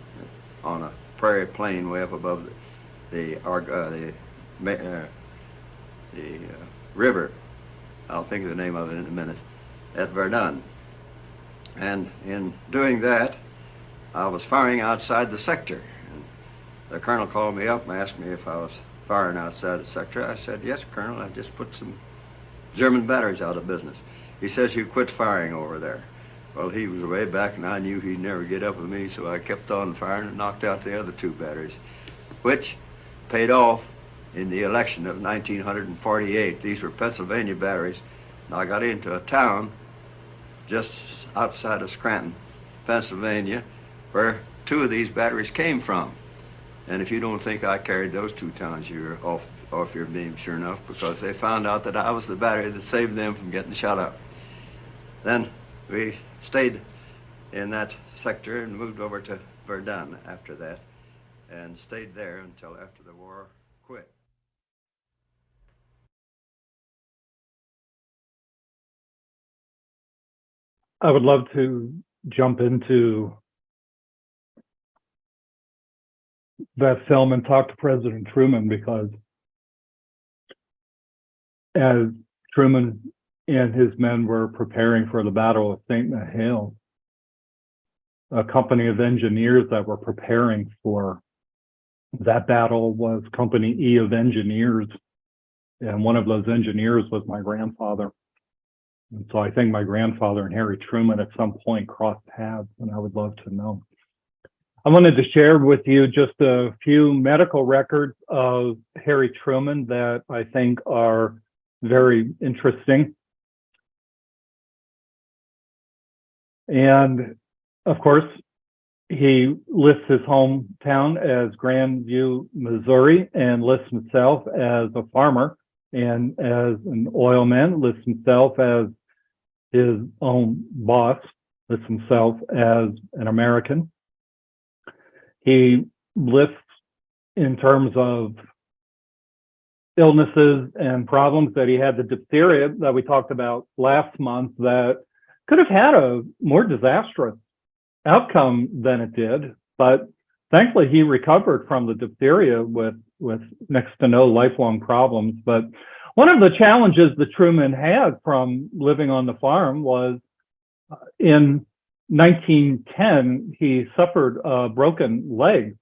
on a prairie plain way up above the river. I'll think of the name of it in a minute, at Verdun. And in doing that, I was firing outside the sector. And the colonel called me up and asked me if I was firing outside the sector. I said, "Yes, Colonel, I just put some German batteries out of business." He says, "You quit firing over there." Well, he was way back, and I knew he'd never get up with me, so I kept on firing and knocked out the other 2 batteries, which paid off in the election of 1948. These were Pennsylvania batteries. And I got into a town just outside of Scranton, Pennsylvania, where 2 of these batteries came from. And if you don't think I carried those 2 tons, you're off your beam, sure enough, because they found out that I was the battery that saved them from getting shot up. Then we stayed in that sector and moved over to Verdun after that, and stayed there until after the war quit. I would love to jump into that film and talk to President Truman, because as Truman and his men were preparing for the Battle of St. Mihiel, a company of engineers that were preparing for that battle was Company E of Engineers. And one of those engineers was my grandfather. And so I think my grandfather and Harry Truman at some point crossed paths, and I would love to know. I wanted to share with you just a few medical records of Harry Truman that I think are very interesting. And of course, he lists his hometown as Grandview, Missouri, and lists himself as a farmer, and as an oilman, lists himself as his own boss, lists himself as an American. He lists in terms of illnesses and problems that he had the diphtheria that we talked about last month that could have had a more disastrous outcome than it did, but thankfully he recovered from the diphtheria with next to no lifelong problems. But one of the challenges that Truman had from living on the farm was in 1910, he suffered a broken leg.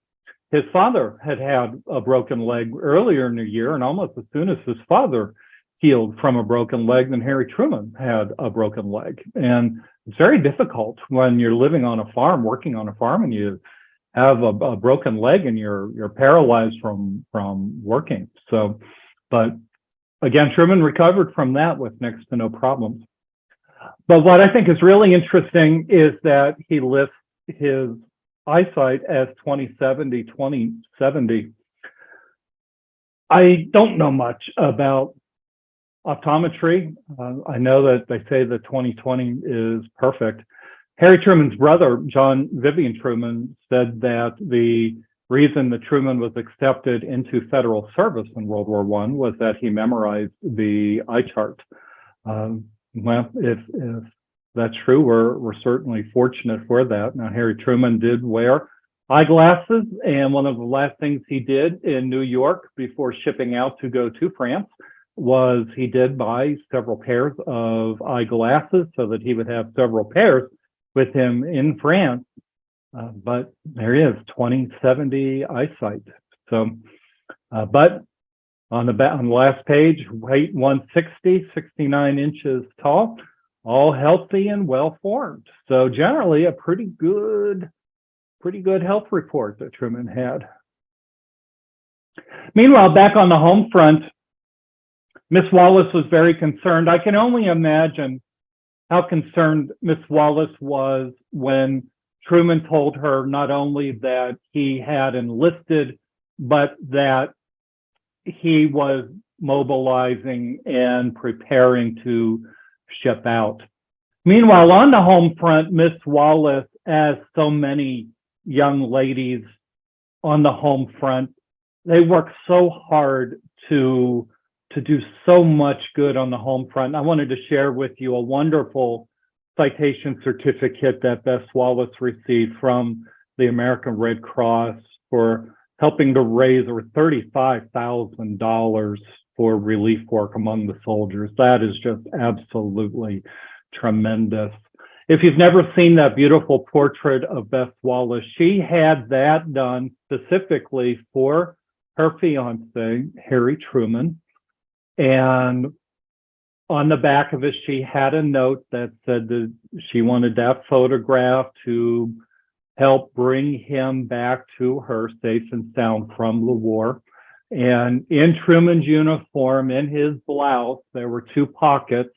His father had had a broken leg earlier in the year, and almost as soon as his father healed from a broken leg, then Harry Truman had a broken leg. And it's very difficult when you're living on a farm, working on a farm, and you have a broken leg and you're paralyzed from working. So, but again, Truman recovered from that with next to no problems. But what I think is really interesting is that he lists his eyesight as 20/70. I don't know much about optometry. I know that they say that 20/20 is perfect. Harry Truman's brother, John Vivian Truman, said that the reason that Truman was accepted into federal service in World War I was that he memorized the eye chart. Well, if that's true, we're certainly fortunate for that. Now, Harry Truman did wear eyeglasses, and one of the last things he did in New York before shipping out to go to France was he did buy several pairs of eyeglasses so that he would have several pairs with him in France. But there he is, 20/70 eyesight. So, but on the last page, weight 160, 69 inches tall, all healthy and well formed. So generally a pretty good health report that Truman had. Meanwhile, back on the home front, Miss Wallace was very concerned. I can only imagine how concerned Miss Wallace was when Truman told her not only that he had enlisted, but that he was mobilizing and preparing to ship out. Meanwhile, on the home front, Miss Wallace, as so many young ladies on the home front, they work so hard to do so much good on the home front. I wanted to share with you a wonderful citation certificate that Bess Wallace received from the American Red Cross for helping to raise over $35,000 for relief work among the soldiers. That is just absolutely tremendous. If you've never seen that beautiful portrait of Bess Wallace, she had that done specifically for her fiance, Harry Truman. And on the back of it, she had a note that said that she wanted that photograph to help bring him back to her safe and sound from the war. And in Truman's uniform, in his blouse, there were two pockets,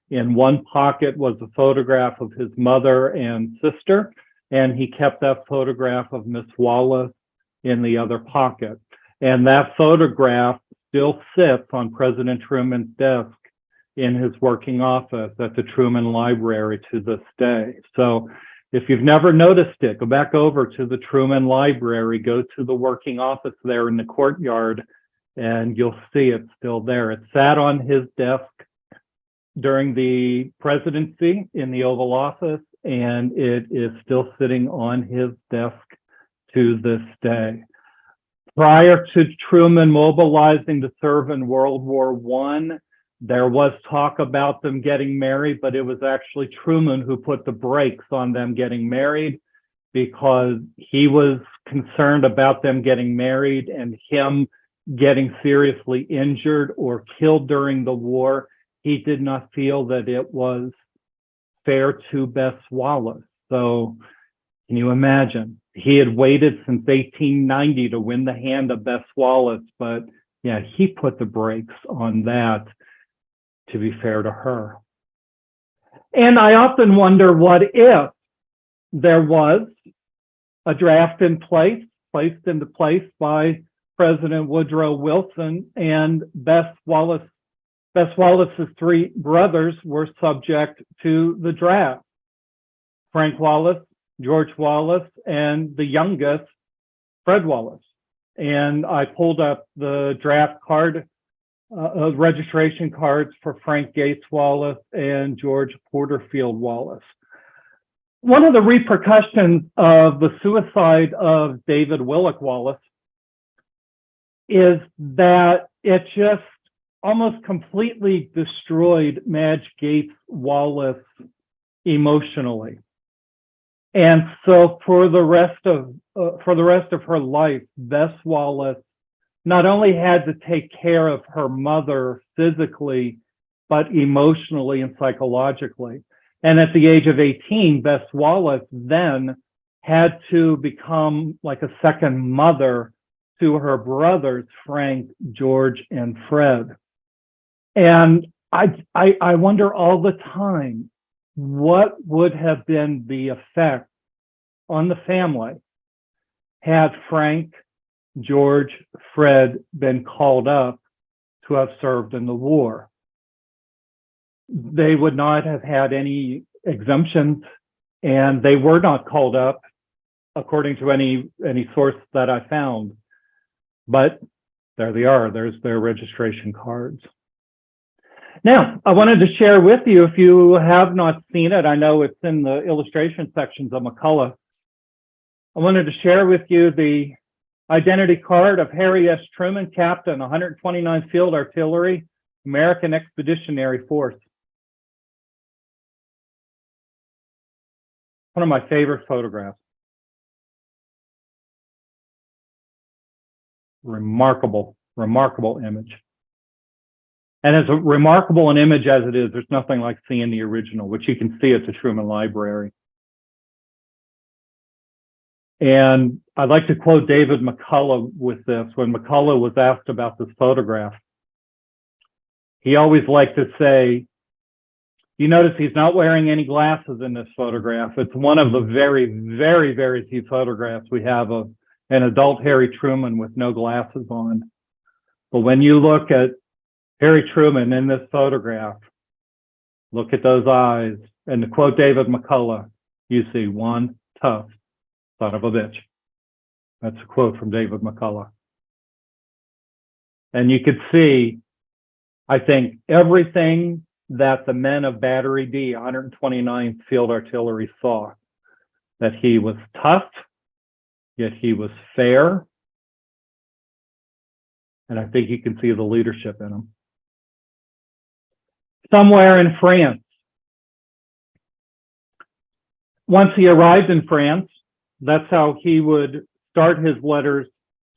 In one pocket was a photograph of his mother and sister, and he kept that photograph of Miss Wallace in the other pocket. And that photograph still sits on President Truman's desk in his working office at the Truman Library to this day. So if you've never noticed it, go back over to the Truman Library, go to the working office there in the courtyard, and you'll see it's still there. It sat on his desk during the presidency in the Oval Office, and it is still sitting on his desk to this day. Prior to Truman mobilizing to serve in World War I, there was talk about them getting married, but it was actually Truman who put the brakes on them getting married because he was concerned about them getting married and him getting seriously injured or killed during the war. He did not feel that it was fair to Bess Wallace. So can you imagine? He had waited since 1890 to win the hand of Bess Wallace, but yeah, he put the brakes on that to be fair to her. And I often wonder, what if there was a draft in place, placed into place by President Woodrow Wilson, and Bess Wallace's three brothers were subject to the draft. Frank Wallace, George Wallace, and the youngest, Fred Wallace. And I pulled up the draft card, registration cards for Frank Gates Wallace and George Porterfield Wallace. One of the repercussions of the suicide of David Willock Wallace is that it just almost completely destroyed Madge Gates Wallace emotionally. And so for the rest of her life, Bess Wallace not only had to take care of her mother physically, but emotionally and psychologically. And at the age of 18, Bess Wallace then had to become like a second mother to her brothers, Frank, George, and Fred. And I wonder all the time, what would have been the effect on the family had Frank, George, Fred been called up to have served in the war? They would not have had any exemptions, and they were not called up according to any source that I found. But there they are, there's their registration cards. Now, I wanted to share with you, if you have not seen it, I know it's in the illustration sections of McCullough. I wanted to share with you the identity card of Harry S. Truman, Captain, 129th Field Artillery, American Expeditionary Force. One of my favorite photographs. Remarkable, remarkable image. And as remarkable an image as it is, there's nothing like seeing the original, which you can see at the Truman Library. And I'd like to quote David McCullough with this. When McCullough was asked about this photograph, he always liked to say, you notice he's not wearing any glasses in this photograph. It's one of the very, very, very few photographs we have of an adult Harry Truman with no glasses on. But when you look at Harry Truman in this photograph, look at those eyes, and to quote David McCullough, you see one tough son of a bitch. That's a quote from David McCullough. And you could see, I think, everything that the men of Battery D, 129th Field Artillery, saw. That he was tough, yet he was fair. And I think you can see the leadership in him. Somewhere in France, once he arrived in France, that's how he would start his letters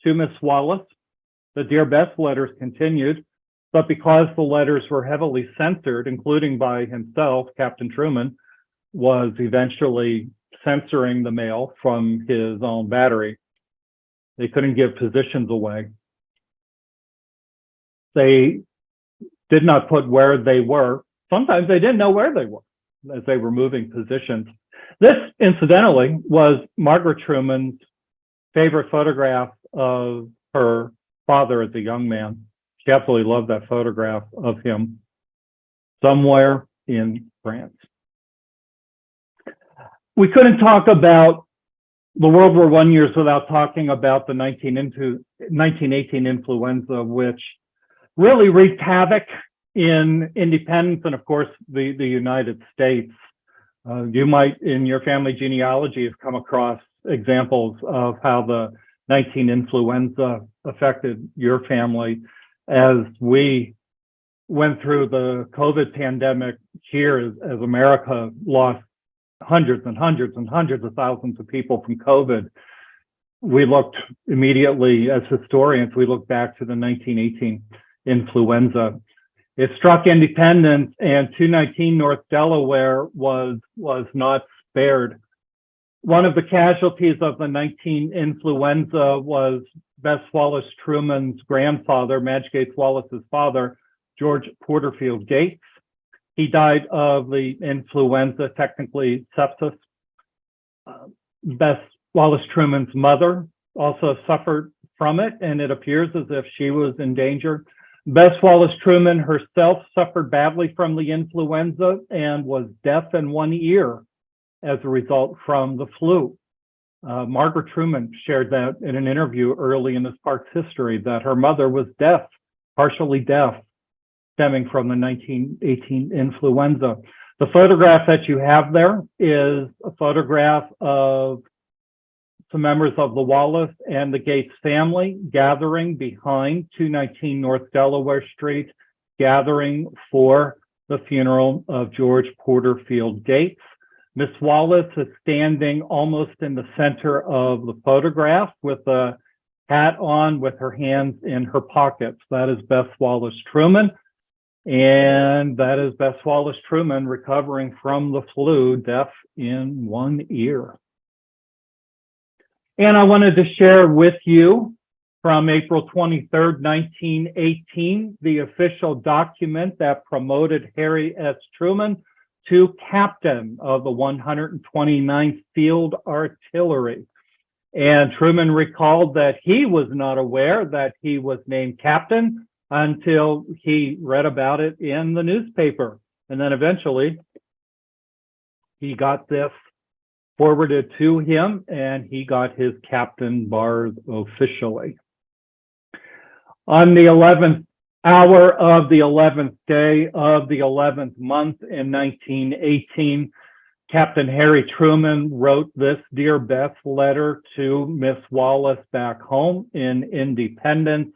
to Miss Wallace. The Dear Bess letters continued, but because the letters were heavily censored, including by himself, Captain Truman was eventually censoring the mail from his own battery. They couldn't give positions away. They did not put where they were, sometimes they didn't know where they were as they were moving positions. This, incidentally, was Margaret Truman's favorite photograph of her father as a young man. She absolutely loved that photograph of him somewhere in France. We couldn't talk about the World War I years without talking about the 1918 influenza, which really wreaked havoc in independence and, of course, the United States. You might, in your family genealogy, have come across examples of how the 19 influenza affected your family. As we went through the COVID pandemic here, as America lost hundreds and hundreds and hundreds of thousands of people from COVID, we looked immediately, as historians, we looked back to the 1918 influenza. It struck Independence, and 219 North Delaware was not spared. One of the casualties of the 19 influenza was Bess Wallace Truman's grandfather, Madge Gates Wallace's father, George Porterfield Gates. He died of the influenza, technically sepsis. Bess Wallace Truman's mother also suffered from it, and it appears as if she was in danger. Bess Wallace Truman herself suffered badly from the influenza and was deaf in one ear as a result from the flu. Margaret Truman shared that in an interview early in this park's history, that her mother was deaf, partially deaf, stemming from the 1918 influenza. The photograph that you have there is a photograph of some members of the Wallace and the Gates family gathering behind 219 North Delaware Street, gathering for the funeral of George Porterfield Gates. Miss Wallace is standing almost in the center of the photograph with a hat on, with her hands in her pockets. That is Bess Wallace Truman. And that is Bess Wallace Truman recovering from the flu, deaf in one ear. And I wanted to share with you from April 23rd, 1918, the official document that promoted Harry S. Truman to captain of the 129th Field Artillery. And Truman recalled that he was not aware that he was named captain until he read about it in the newspaper. And then eventually he got this forwarded to him, and he got his captain bars officially. On the 11th hour of the 11th day of the 11th month in 1918, Captain Harry Truman wrote this Dear Beth letter to Miss Wallace back home in Independence.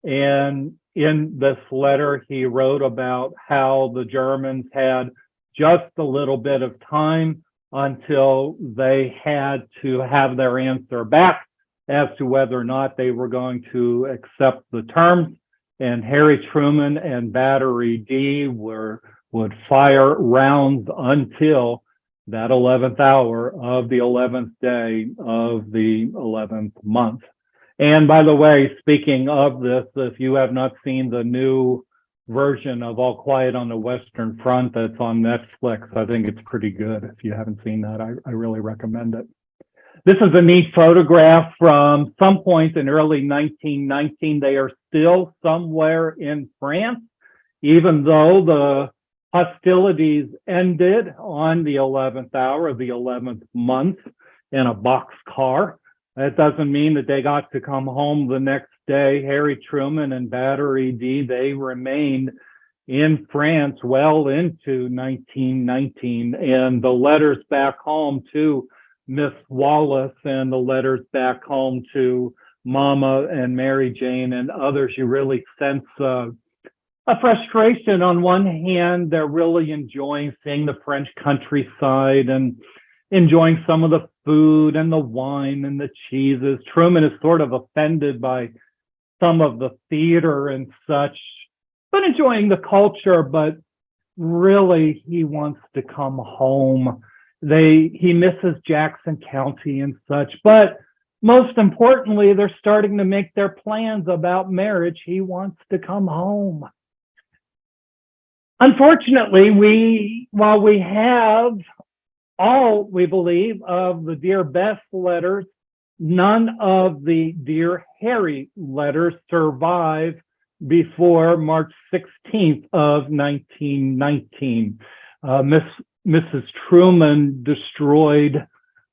And in this letter, he wrote about how the Germans had just a little bit of time until they had to have their answer back as to whether or not they were going to accept the terms. And Harry Truman and Battery D would fire rounds until that 11th hour of the 11th day of the 11th month. And by the way, speaking of this, if you have not seen the new version of All Quiet on the Western Front that's on Netflix, I think it's pretty good. If you haven't seen that, I really recommend it. This is a neat photograph from some point in early 1919. They are still somewhere in France, even though the hostilities ended on the 11th hour of the 11th month in a boxcar. That doesn't mean that they got to come home the next day. Harry Truman and Battery D, they remained in France well into 1919. And the letters back home to Miss Wallace and the letters back home to Mama and Mary Jane and others, you really sense a frustration. On one hand, they're really enjoying seeing the French countryside and enjoying some of the food and the wine and the cheeses. Truman is sort of offended by some of the theater and such, but enjoying the culture, but really he wants to come home. He misses Jackson County and such, but most importantly, they're starting to make their plans about marriage. He wants to come home. Unfortunately, while we have all, we believe, of the Dear Beth letters, none of the Dear Harry letters survive before March 16th of 1919. Mrs. Truman destroyed,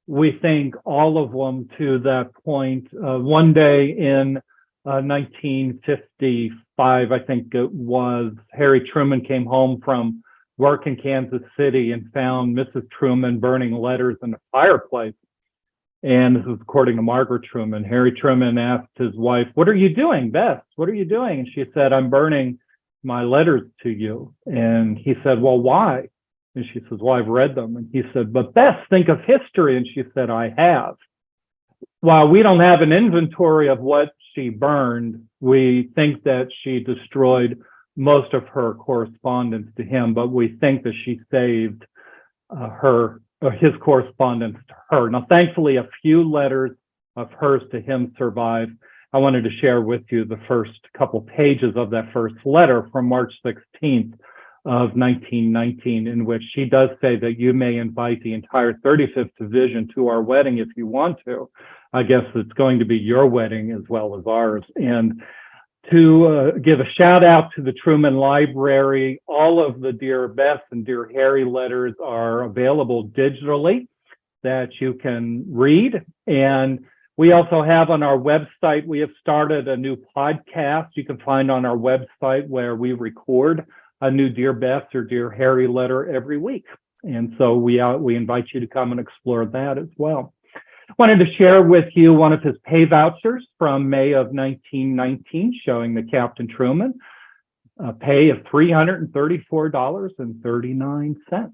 we think, all of them to that point. One day in 1955, I think it was, Harry Truman came home from work in Kansas City and found Mrs. Truman burning letters in a fireplace. And this is according to Margaret Truman. Harry Truman asked his wife, "What are you doing, Beth? What are you doing?" And she said, "I'm burning my letters to you." And he said, "Well, why?" And she says, "Well, I've read them." And he said, "But Beth, think of history." And she said, "I have." While we don't have an inventory of what she burned, we think that she destroyed most of her correspondence to him, but we think that she saved his correspondence to her. Now, thankfully, a few letters of hers to him survive. I wanted to share with you the first couple pages of that first letter from March 16th of 1919, in which she does say that you may invite the entire 35th Division to our wedding if you want to. I guess it's going to be your wedding as well as ours. And to give a shout out to the Truman Library, all of the Dear Beth and Dear Harry letters are available digitally that you can read. And we also have on our website, we have started a new podcast you can find on our website where we record a new Dear Beth or Dear Harry letter every week. And so we invite you to come and explore that as well. Wanted to share with you one of his pay vouchers from May of 1919, showing the Captain Truman a pay of $334.39.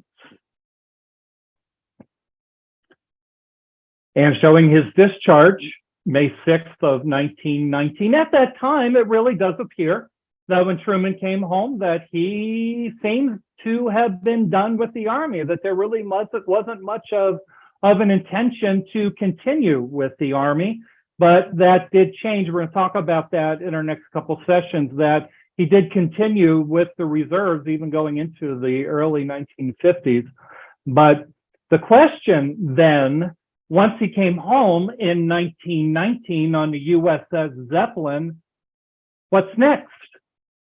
And showing his discharge, May 6th of 1919. At that time, it really does appear that when Truman came home, that he seems to have been done with the Army, that there really wasn't much of an intention to continue with the Army, but that did change. We're going to talk about that in our next couple sessions, that he did continue with the reserves even going into the early 1950s. But the question then, once he came home in 1919 on the USS Zeppelin, what's next?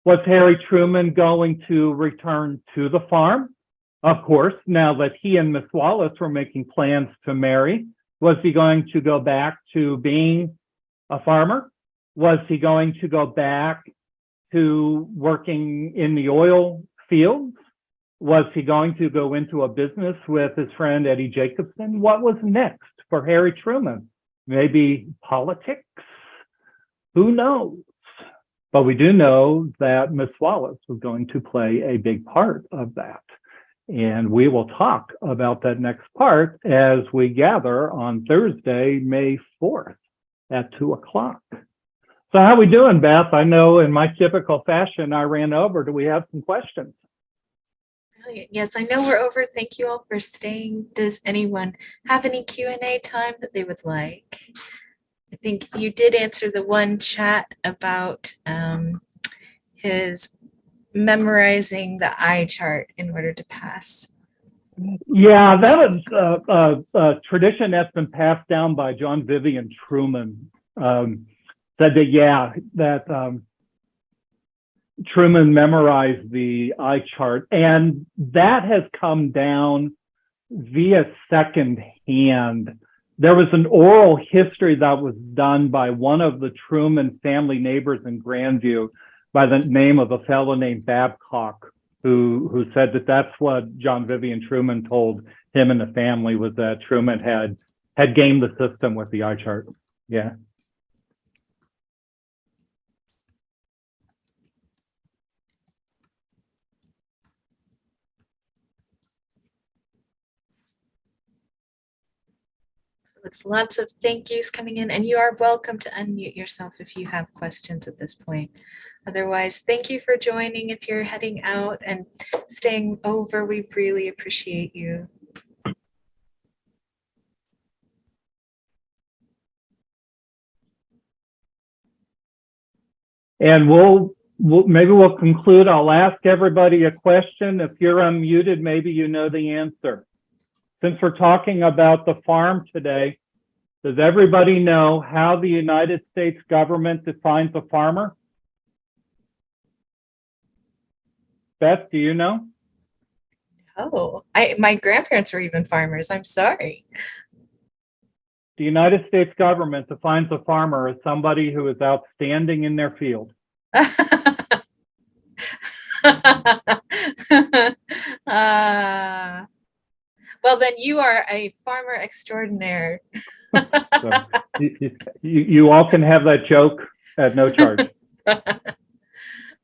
Was Harry Truman going to return to the farm? Of course, now that he and Miss Wallace were making plans to marry, was he going to go back to being a farmer? Was he going to go back to working in the oil fields? Was he going to go into a business with his friend Eddie Jacobson? What was next for Harry Truman? Maybe politics? Who knows? But we do know that Miss Wallace was going to play a big part of that. And we will talk about that next part as we gather on Thursday, May 4th at 2 o'clock. So how we doing, Beth? I know in my typical fashion, I ran over. Do we have some questions? Brilliant. Yes, I know we're over. Thank you all for staying. Does anyone have any Q&A time that they would like? I think you did answer the one chat about his memorizing the eye chart in order to pass. Yeah, that was a tradition that's been passed down by John Vivian Truman. Said that Truman memorized the eye chart, and that has come down via second hand. There was an oral history that was done by one of the Truman family neighbors in Grandview by the name of a fellow named Babcock, who said that that's what John Vivian Truman told him and the family, was that Truman had gamed the system with the eye chart. Yeah. Looks lots of thank yous coming in, and you are welcome to unmute yourself if you have questions at this point. Otherwise, thank you for joining. If you're heading out and staying over, we really appreciate you. And we'll maybe we'll conclude. I'll ask everybody a question. If you're unmuted, maybe you know the answer. Since we're talking about the farm today, does everybody know how the United States government defines a farmer? Beth, do you know? Oh, my grandparents were even farmers. I'm sorry. The United States government defines a farmer as somebody who is outstanding in their field. Well, then you are a farmer extraordinaire. So you all can have that joke at no charge.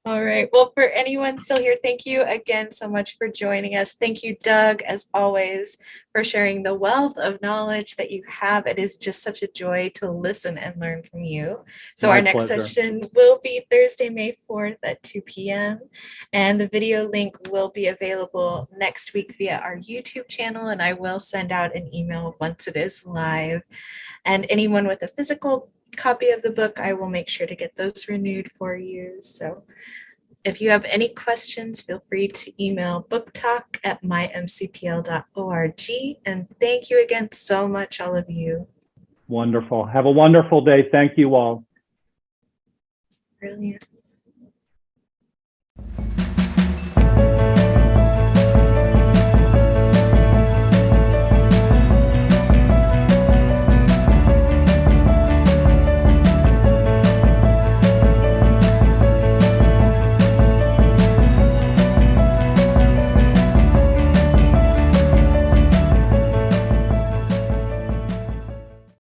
All right. Well, for anyone still here, thank you again so much for joining us. Thank you, Doug, as always, for sharing the wealth of knowledge that you have. It is just such a joy to listen and learn from you. So My our next pleasure. session will be Thursday, May 4th at 2 p.m. And the video link will be available next week via our YouTube channel. And I will send out an email once it is live. And anyone with a physical copy of the book, I will make sure to get those renewed for you. So if you have any questions, feel free to email booktalk@mymcpl.org. And thank you again so much, all of you. Wonderful. Have a wonderful day. Thank you all. Brilliant.